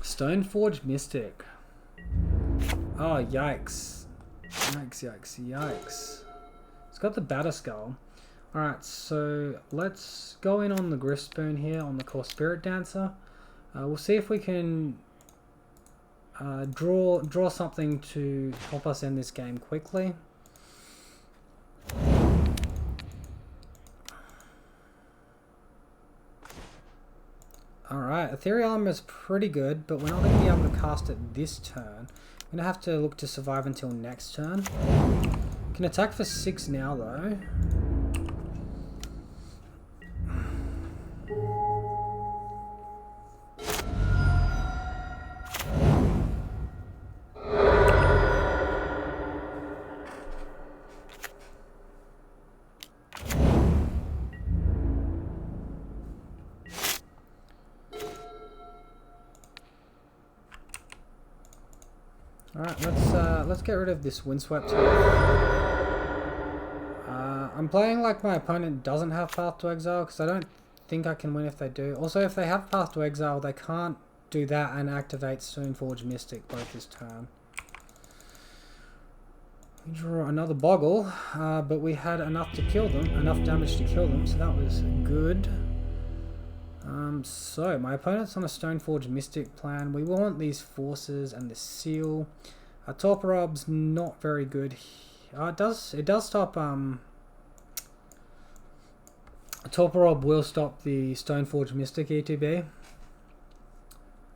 Stoneforge Mystic. Oh, yikes. Yikes, yikes, yikes. It's got the Batter Skull. Alright, so let's go in on the Griff Spoon here on the core Spirit Dancer. We'll see if we can draw something to help us end this game quickly. Alright, Ethereal Armor is pretty good, but we're not going to be able to cast it this turn. We're going to have to look to survive until next turn. Can attack for 6 now though. Alright, let's get rid of this Windswept here. I'm playing like my opponent doesn't have Path to Exile because I don't think I can win if they do. Also, if they have Path to Exile, they can't do that and activate Stoneforge Mystic both this turn. We draw another Boggle, but we had enough to kill them, enough damage to kill them, so that was good. So my opponent's on a Stoneforge Mystic plan. We want these forces and the seal. Torporob's not very good. It does stop. Torporob will stop the Stoneforge Mystic ETB.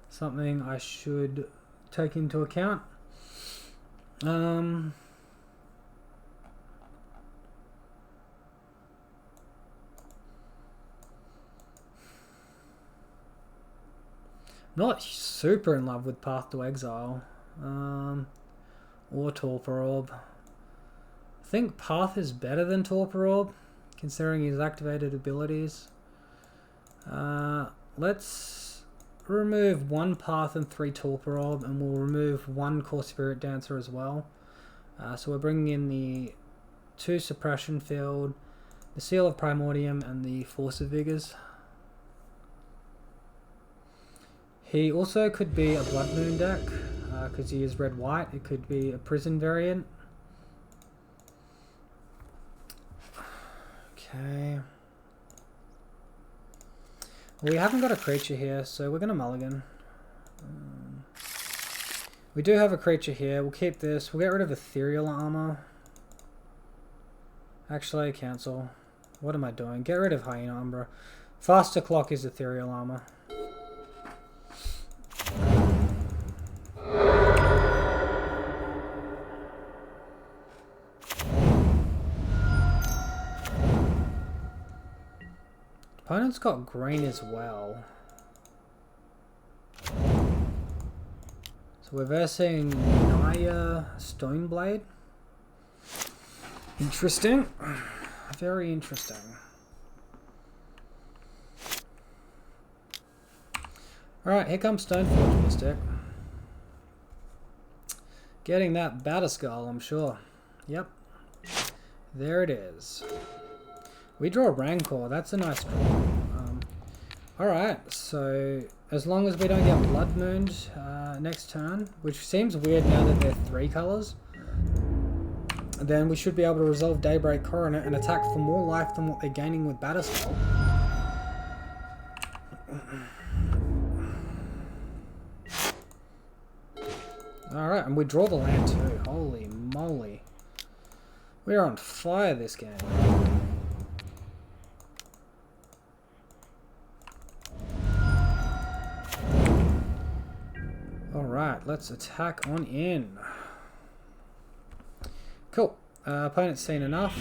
Something I should take into account. Not super in love with Path to Exile or Torporob. I think Path is better than Torporob, considering his activated abilities. Let's remove 1 Path and 3 Torporob, and we'll remove 1 Core Spirit Dancer as well. So we're bringing in the 2 Suppression Field, the Seal of Primordium, and the Force of Vigors. He also could be a Blood Moon deck, because he is red-white. It could be a Prison variant. Okay. Well, we haven't got a creature here, so we're going to mulligan. We do have a creature here. We'll keep this. We'll get rid of Ethereal Armor. Actually, cancel. What am I doing? Get rid of Hyena Umbra. Faster Clock is Ethereal Armor. Opponent's got green as well. So we're versing Naya Stoneblade. Interesting. Very interesting. Alright, here comes Stoneforge Mystic. Getting that Batter Skull, I'm sure. Yep. There it is. We draw Rancor, that's a nice draw. Alright, so as long as we don't get Blood Mooned next turn, which seems weird now that they're 3 colours, then we should be able to resolve Daybreak Coronet and attack for more life than what they're gaining with Batter Skull. Alright, and we draw the land too. Holy moly. We're on fire this game. Alright, let's attack on in. Cool. Opponent's seen enough.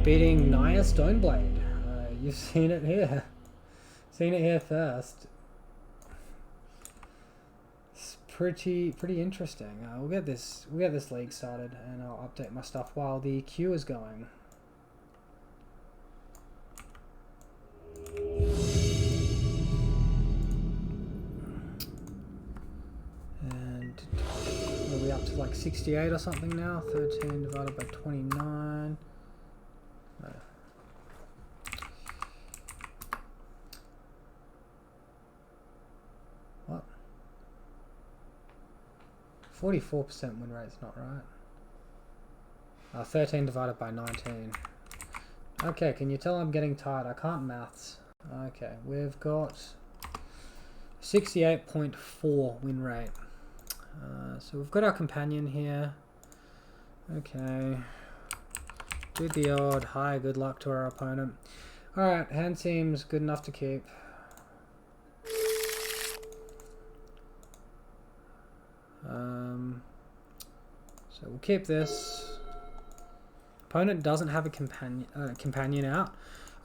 Beating Naya Stoneblade. You've seen it here. Seen it here first. It's pretty interesting. We'll get this league started, and I'll update my stuff while the queue is going. And are we up to like 68 or something now? 13 divided by 29. No. 44% win rate's not right. 13 divided by 19. Okay, can you tell I'm getting tired? I can't maths. Okay, we've got 68.4 win rate. So we've got our companion here. Okay. Do the odd hi, good luck to our opponent. Alright, hand seems good enough to keep. So we'll keep this. Opponent doesn't have a companion out.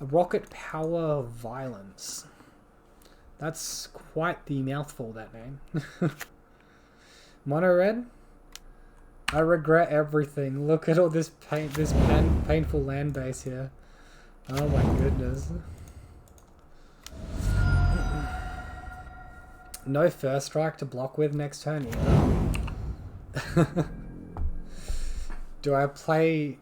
A rocket power violence. That's quite the mouthful, that name. Mono red. I regret everything. Look at all this painful land base here. Oh my goodness. No first strike to block with next turn either. Do I play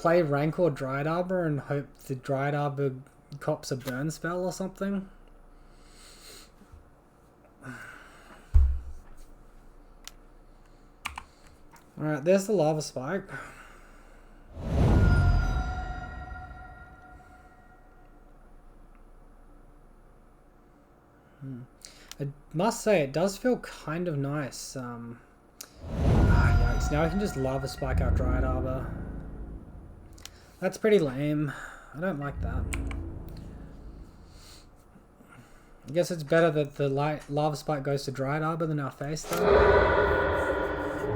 Rancor Dryad Arbor and hope the Dryad Arbor cops a burn spell or something? Alright, there's the Lava Spike. I must say, it does feel kind of nice. Yikes, now I can just Lava Spike our Dryad Arbor. That's pretty lame. I don't like that. I guess it's better that the Lava Spike goes to Dryad Arbor than our face, though.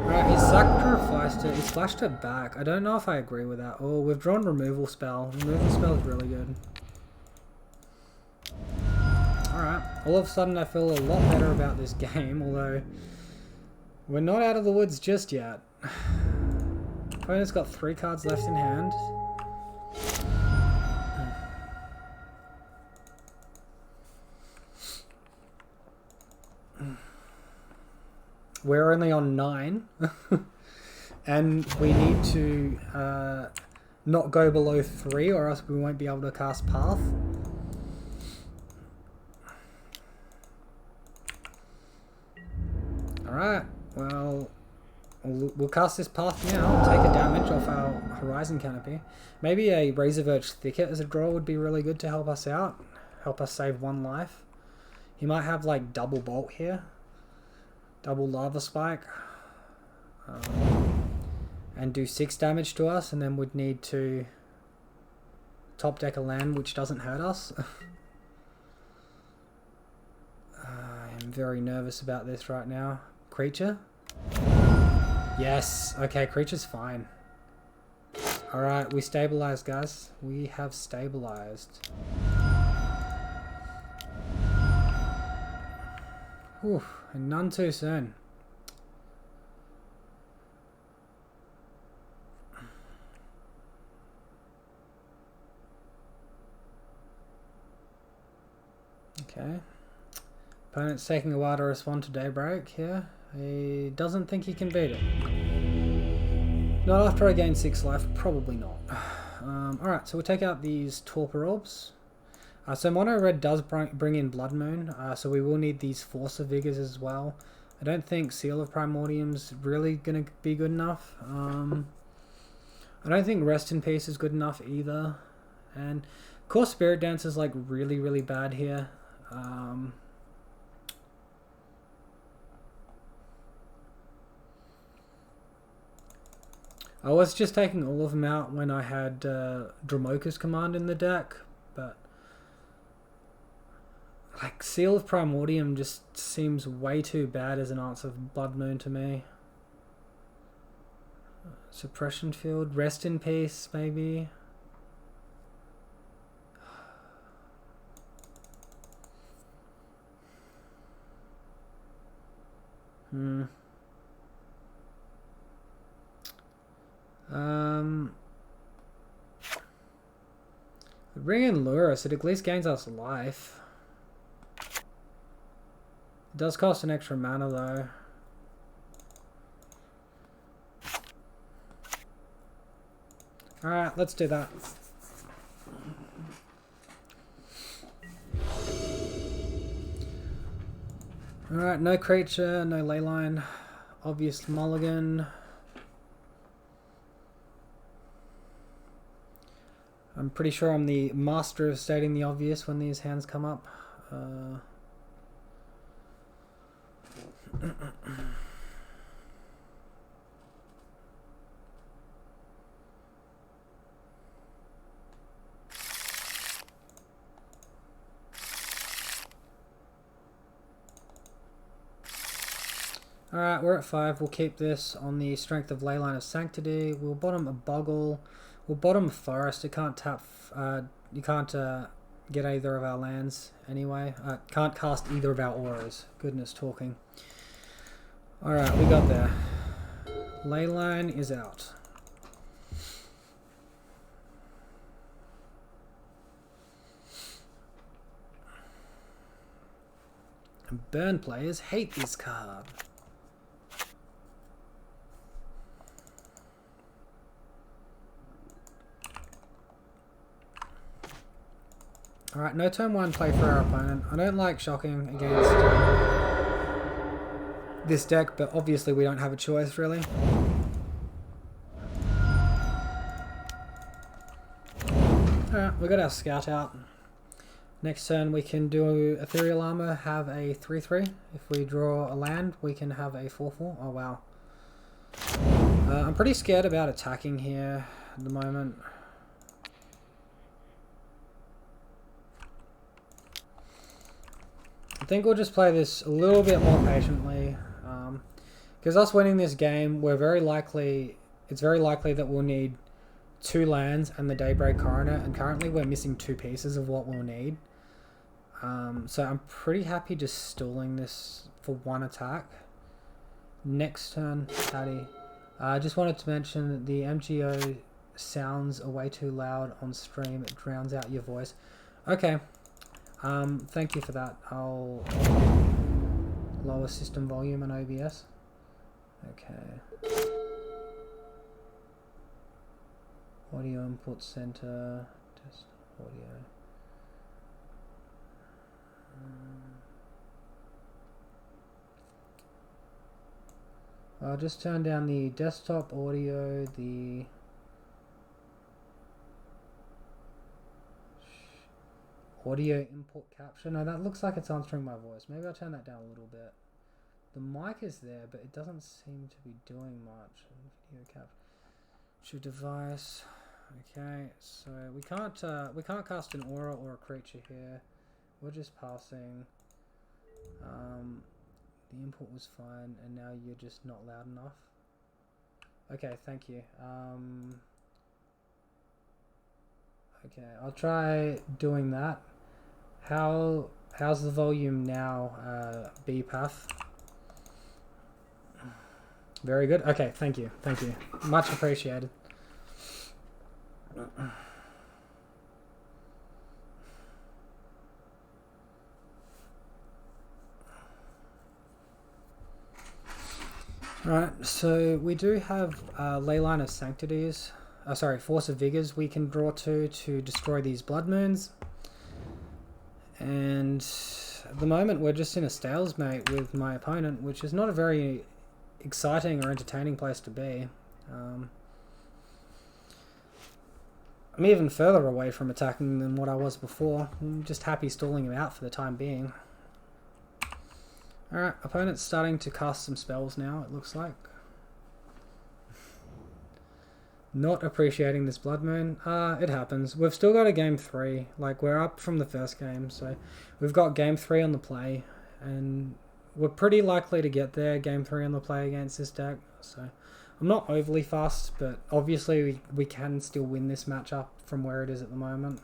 Right, he sacrificed it. He splashed it back. I don't know if I agree with that. Oh, we've drawn Removal Spell. Removal Spell is really good. Alright, all of a sudden I feel a lot better about this game, although we're not out of the woods just yet. Opponent's got 3 cards left in hand. We're only on 9. And we need to not go below 3 or else we won't be able to cast Path. Alright, well, we'll cast this Path now, take a damage off our Horizon Canopy. Maybe a Razorverge Thicket as a draw would be really good to help us out, help us save 1 life. He might have like double Bolt here, double Lava Spike, and do 6 damage to us, and then we'd need to top deck a land which doesn't hurt us. I'm very nervous about this right now. Creature? Yes. Okay, creature's fine. Alright, we stabilized, guys. We have stabilized. Whew, and none too soon. Okay. Opponent's taking a while to respond to Daybreak here. He doesn't think he can beat it. Not after I gain 6 life, probably not. Alright, so we'll take out these Torpor Orbs. So Mono Red does bring in Blood Moon, so we will need these Force of Vigors as well. I don't think Seal of Primordium's really going to be good enough. I don't think Rest in Peace is good enough either. And of course Spirit Dance is like really, really bad here. I was just taking all of them out when I had Dramoka's Command in the deck, but like Seal of Primordium just seems way too bad as an answer of Blood Moon to me. Suppression Field, Rest in Peace maybe. Bring in Lurus, it at least gains us life. It does cost an extra mana though. Alright, let's do that. Alright, no creature, no leyline. Obvious mulligan. I'm pretty sure I'm the master of stating the obvious when these hands come up. Alright, we're at 5. We'll keep this on the strength of Leyline of Sanctity. We'll bottom a Bogle. We'll bottom a Forest. You can't tap... you can't get either of our lands anyway. Can't cast either of our auras. Goodness talking. Alright, we got there. Leyline is out. Burn players hate this card. Alright, no turn 1 play for our opponent. I don't like shocking against this deck, but obviously we don't have a choice, really. Alright, we got our scout out. Next turn we can do Ethereal Armor, have a 3-3. If we draw a land, we can have a 4-4. Oh wow. I'm pretty scared about attacking here at the moment. I think we'll just play this a little bit more patiently, because us winning this game, it's very likely that we'll need 2 lands and the Daybreak Coronet, and currently we're missing 2 pieces of what we'll need. So I'm pretty happy just stalling this for 1 attack. Next turn, Patty. I just wanted to mention that the MGO sounds way too loud on stream. It drowns out your voice. Okay. Thank you for that. I'll lower system volume and OBS. Okay. Audio input center. Test audio. I'll just turn down the desktop audio, the audio input capture. No, that looks like it's answering my voice. Maybe I'll turn that down a little bit. The mic is there, but it doesn't seem to be doing much. Video capture device. Okay, so we can't cast an aura or a creature here. We're just passing. The input was fine, and now you're just not loud enough. Okay, thank you. Okay, I'll try doing that. How's the volume now, BPath? Very good. Okay, thank you. Thank you. Much appreciated. Right, so we do have Leyline of Sanctities. Sorry, Force of Vigors. We can draw 2 to destroy these Blood Moons. And at the moment we're just in a stalemate with my opponent, which is not a very exciting or entertaining place to be. I'm even further away from attacking than what I was before. I'm just happy stalling him out for the time being. Alright, opponent's starting to cast some spells now, it looks like. Not appreciating this Blood Moon. It happens. We've still got a game 3. Like, we're up from the first game, so we've got game 3 on the play, and we're pretty likely to get there, game 3 on the play against this deck. So I'm not overly fast, but obviously we can still win this matchup from where it is at the moment.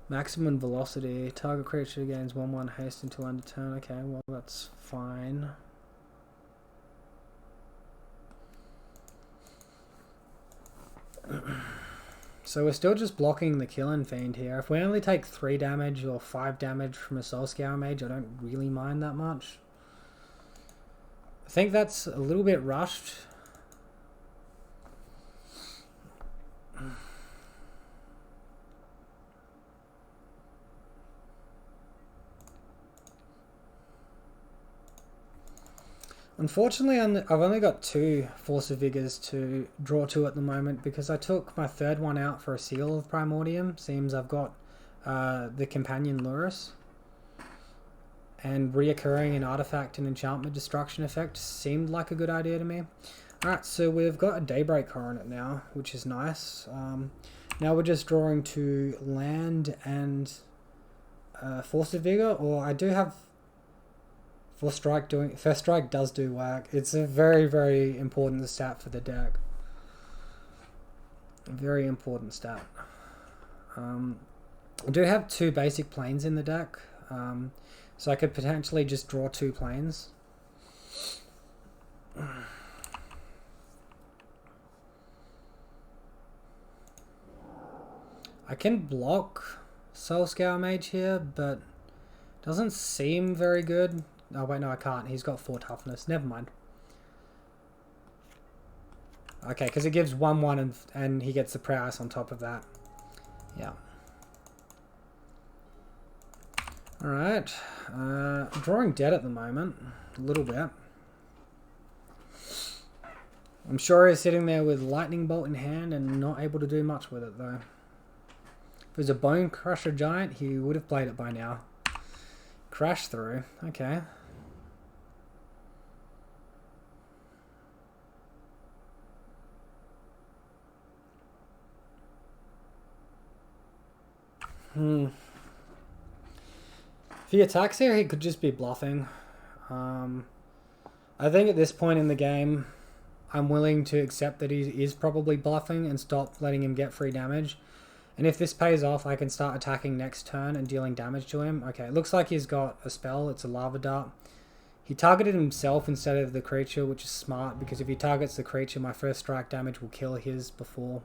Maximum velocity. Target creature gains 1/1 haste until end of turn. Okay, well that's fine. So we're still just blocking the Killing Fiend here. If we only take 3 damage or 5 damage from a Soul Scour Mage, I don't really mind that much. I think that's a little bit rushed. Unfortunately, I've only got 2 Force of Vigors to draw to at the moment because I took my 3rd one out for a Seal of Primordium. Seems I've got the Companion Lurus. And reoccurring an artifact and enchantment destruction effect seemed like a good idea to me. Alright, so we've got a Daybreak Coronet now, which is nice. Now we're just drawing to land and Force of Vigor, or I do have First Strike does do whack. It's a very, very important stat for the deck. Very important stat. I do have 2 basic planes in the deck, so I could potentially just draw 2 planes. I can block Soul Scour Mage here, but doesn't seem very good. Oh wait, no I can't. He's got 4 toughness. Never mind. Okay, because it gives 1/1 and he gets the Prowess on top of that. Yeah. Alright. Drawing dead at the moment. A little bit. I'm sure he's sitting there with Lightning Bolt in hand and not able to do much with it though. If it was a Bone Crusher Giant, he would have played it by now. Crash through. Okay. If he attacks here, he could just be bluffing. I think at this point in the game, I'm willing to accept that he is probably bluffing and stop letting him get free damage. And if this pays off, I can start attacking next turn and dealing damage to him. Okay, it looks like he's got a spell. It's a Lava Dart. He targeted himself instead of the creature, which is smart, because if he targets the creature, my first strike damage will kill his before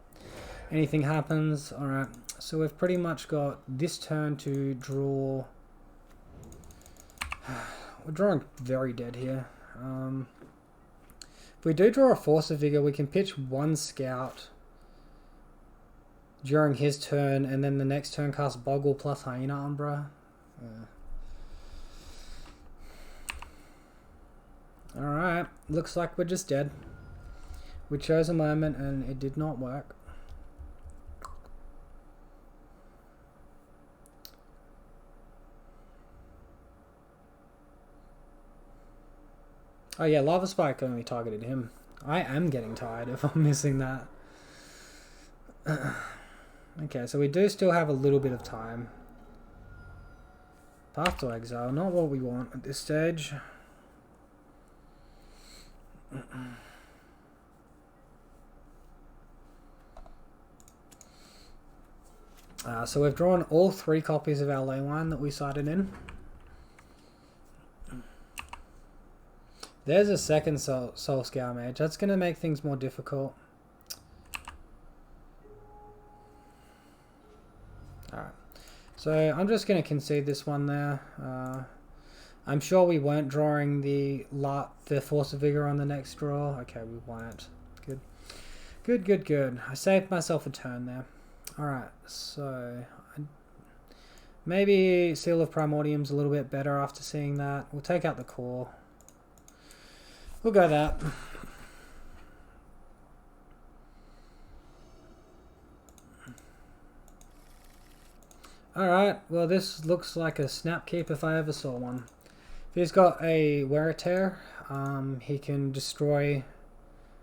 anything happens. Alright, so we've pretty much got this turn to draw. We're drawing very dead here. If we do draw a Force of Vigor, we can pitch 1 Scout during his turn, and then the next turn cast Boggle plus Hyena Umbra. Alright, looks like we're just dead. We chose a moment and it did not work. Oh yeah, Lava Spike only targeted him. I am getting tired if I'm missing that. Okay, so we do still have a little bit of time. Path to Exile, not what we want at this stage. So we've drawn all 3 copies of our Leyline that we sided in. There's a second Soul Scour Mage. That's going to make things more difficult. Alright. So I'm just going to concede this one there. I'm sure we weren't drawing the Force of Vigor on the next draw. Okay, we weren't. Good. Good, good, good. I saved myself a turn there. Alright, so maybe Seal of Primordium's a little bit better after seeing that. We'll take out the core. We'll go that. Alright, well this looks like a Snapkeep if I ever saw one. If he's got a Wear Tear, he can destroy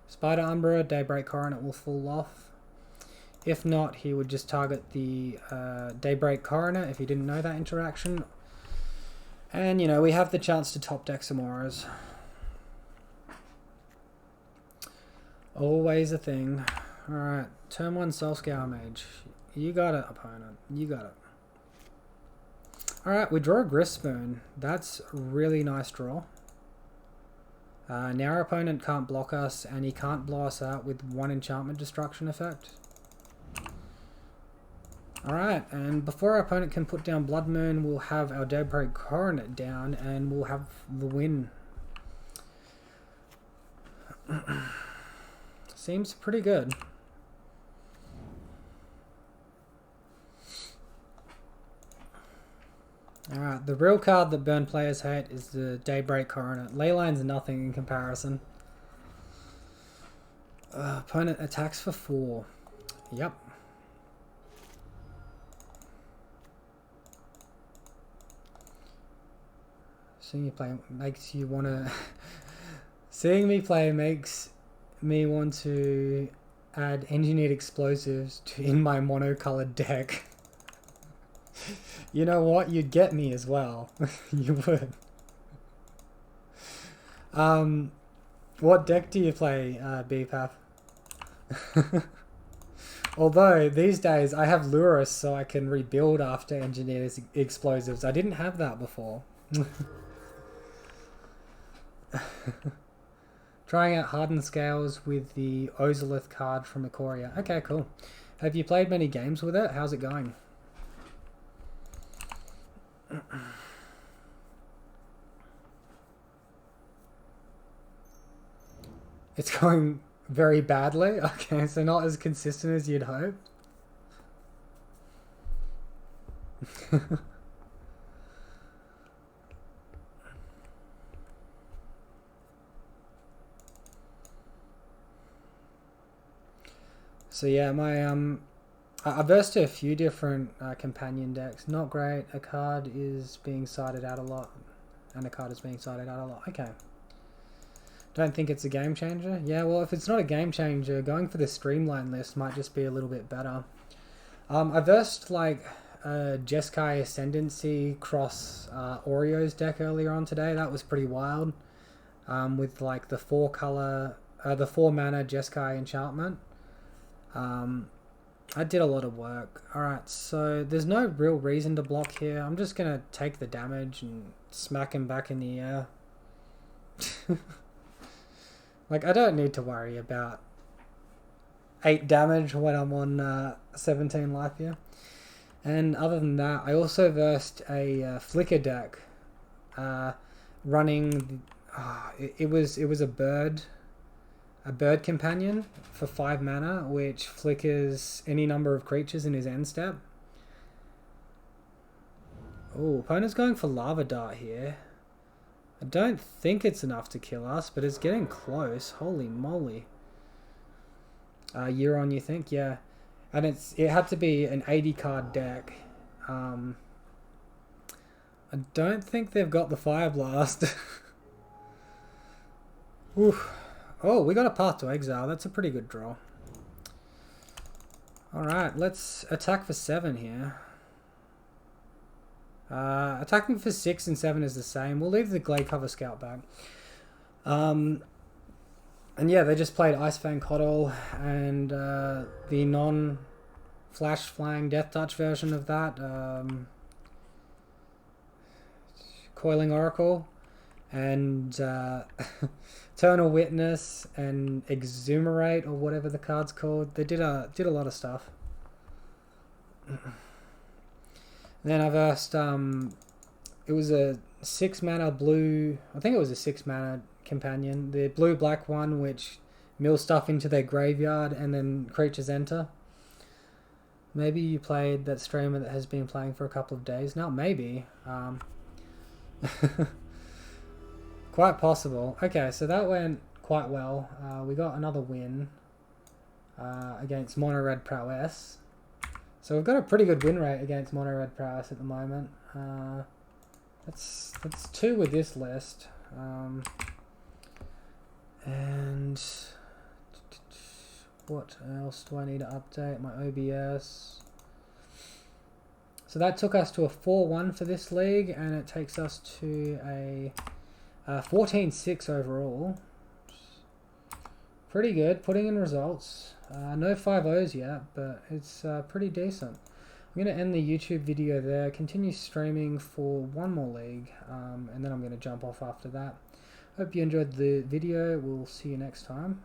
Spider Umbra, Daybreak Coronet will fall off. If not, he would just target the Daybreak Coronet if he didn't know that interaction. And, you know, we have the chance to top deck some auras. Always a thing. Alright, turn 1 Soul Scour Mage. You got it, opponent. You got it. Alright, we draw a Grispoon. That's a really nice draw. Now our opponent can't block us, and he can't blow us out with 1 enchantment destruction effect. Alright, and before our opponent can put down Blood Moon, we'll have our Daybreak Coronet down, and we'll have the win. Seems pretty good. Alright, the real card that burn players hate is the Daybreak Coronet. Leyline's nothing in comparison. Opponent attacks for 4. Yep. Seeing you play makes you want to... Seeing me play makes me want to add engineered explosives in my monocolored deck. You know what? You'd get me as well. You would. What deck do you play, BPAP? Although, these days, I have Luris so I can rebuild after engineered explosives. I didn't have that before. Trying out hardened scales with the Ozolith card from Ikoria. Okay, cool. Have you played many games with it? How's it going? It's going very badly? Okay, so not as consistent as you'd hope. So yeah, I versed to a few different companion decks. Not great. A card is being sided out a lot, and a card is being sided out a lot. Okay. Don't think it's a game changer. Yeah, well, if it's not a game changer, going for the streamline list might just be a little bit better. I versed like Jeskai Ascendancy cross Oreo's deck earlier on today. That was pretty wild. With like the 4 mana Jeskai enchantment. I did a lot of work. Alright, so there's no real reason to block here. I'm just going to take the damage and smack him back in the air. Like, I don't need to worry about 8 damage when I'm on 17 life here. And other than that, I also versed a Flicker deck. Running... it was a bird companion for 5 mana, which flickers any number of creatures in his end step. Oh, opponent's going for Lava Dart here. I don't think it's enough to kill us, but it's getting close. Holy moly. Euron, you think? Yeah. And it had to be an 80 card deck. I don't think they've got the Fire Blast. Oof. Oh, we got a Path to Exile. That's a pretty good draw. Alright, let's attack for 7 here. Attacking for 6 and 7 is the same. We'll leave the Glade Cover Scout back. And yeah, they just played Icefang Coddle and the non-Flash Flang Death Touch version of that. Coiling Oracle and Eternal Witness and Exumerate or whatever the card's called. They did a lot of stuff. Then I versed, it was a 6 mana blue, I think it was a 6 mana companion. The blue-black one, which mills stuff into their graveyard and then creatures enter. Maybe you played that streamer that has been playing for a couple of days now. Maybe. Quite possible. Okay, so that went quite well. We got another win against Mono Red Prowess. So we've got a pretty good win rate against Mono Red Prowess at the moment. That's 2 with this list. And what else do I need to update? My OBS. So that took us to a 4-1 for this league, and it takes us to a 14-6 overall. Pretty good, putting in results. No 5-0s yet, but it's pretty decent. I'm going to end the YouTube video there, continue streaming for one more league, and then I'm going to jump off after that. Hope you enjoyed the video. We'll see you next time.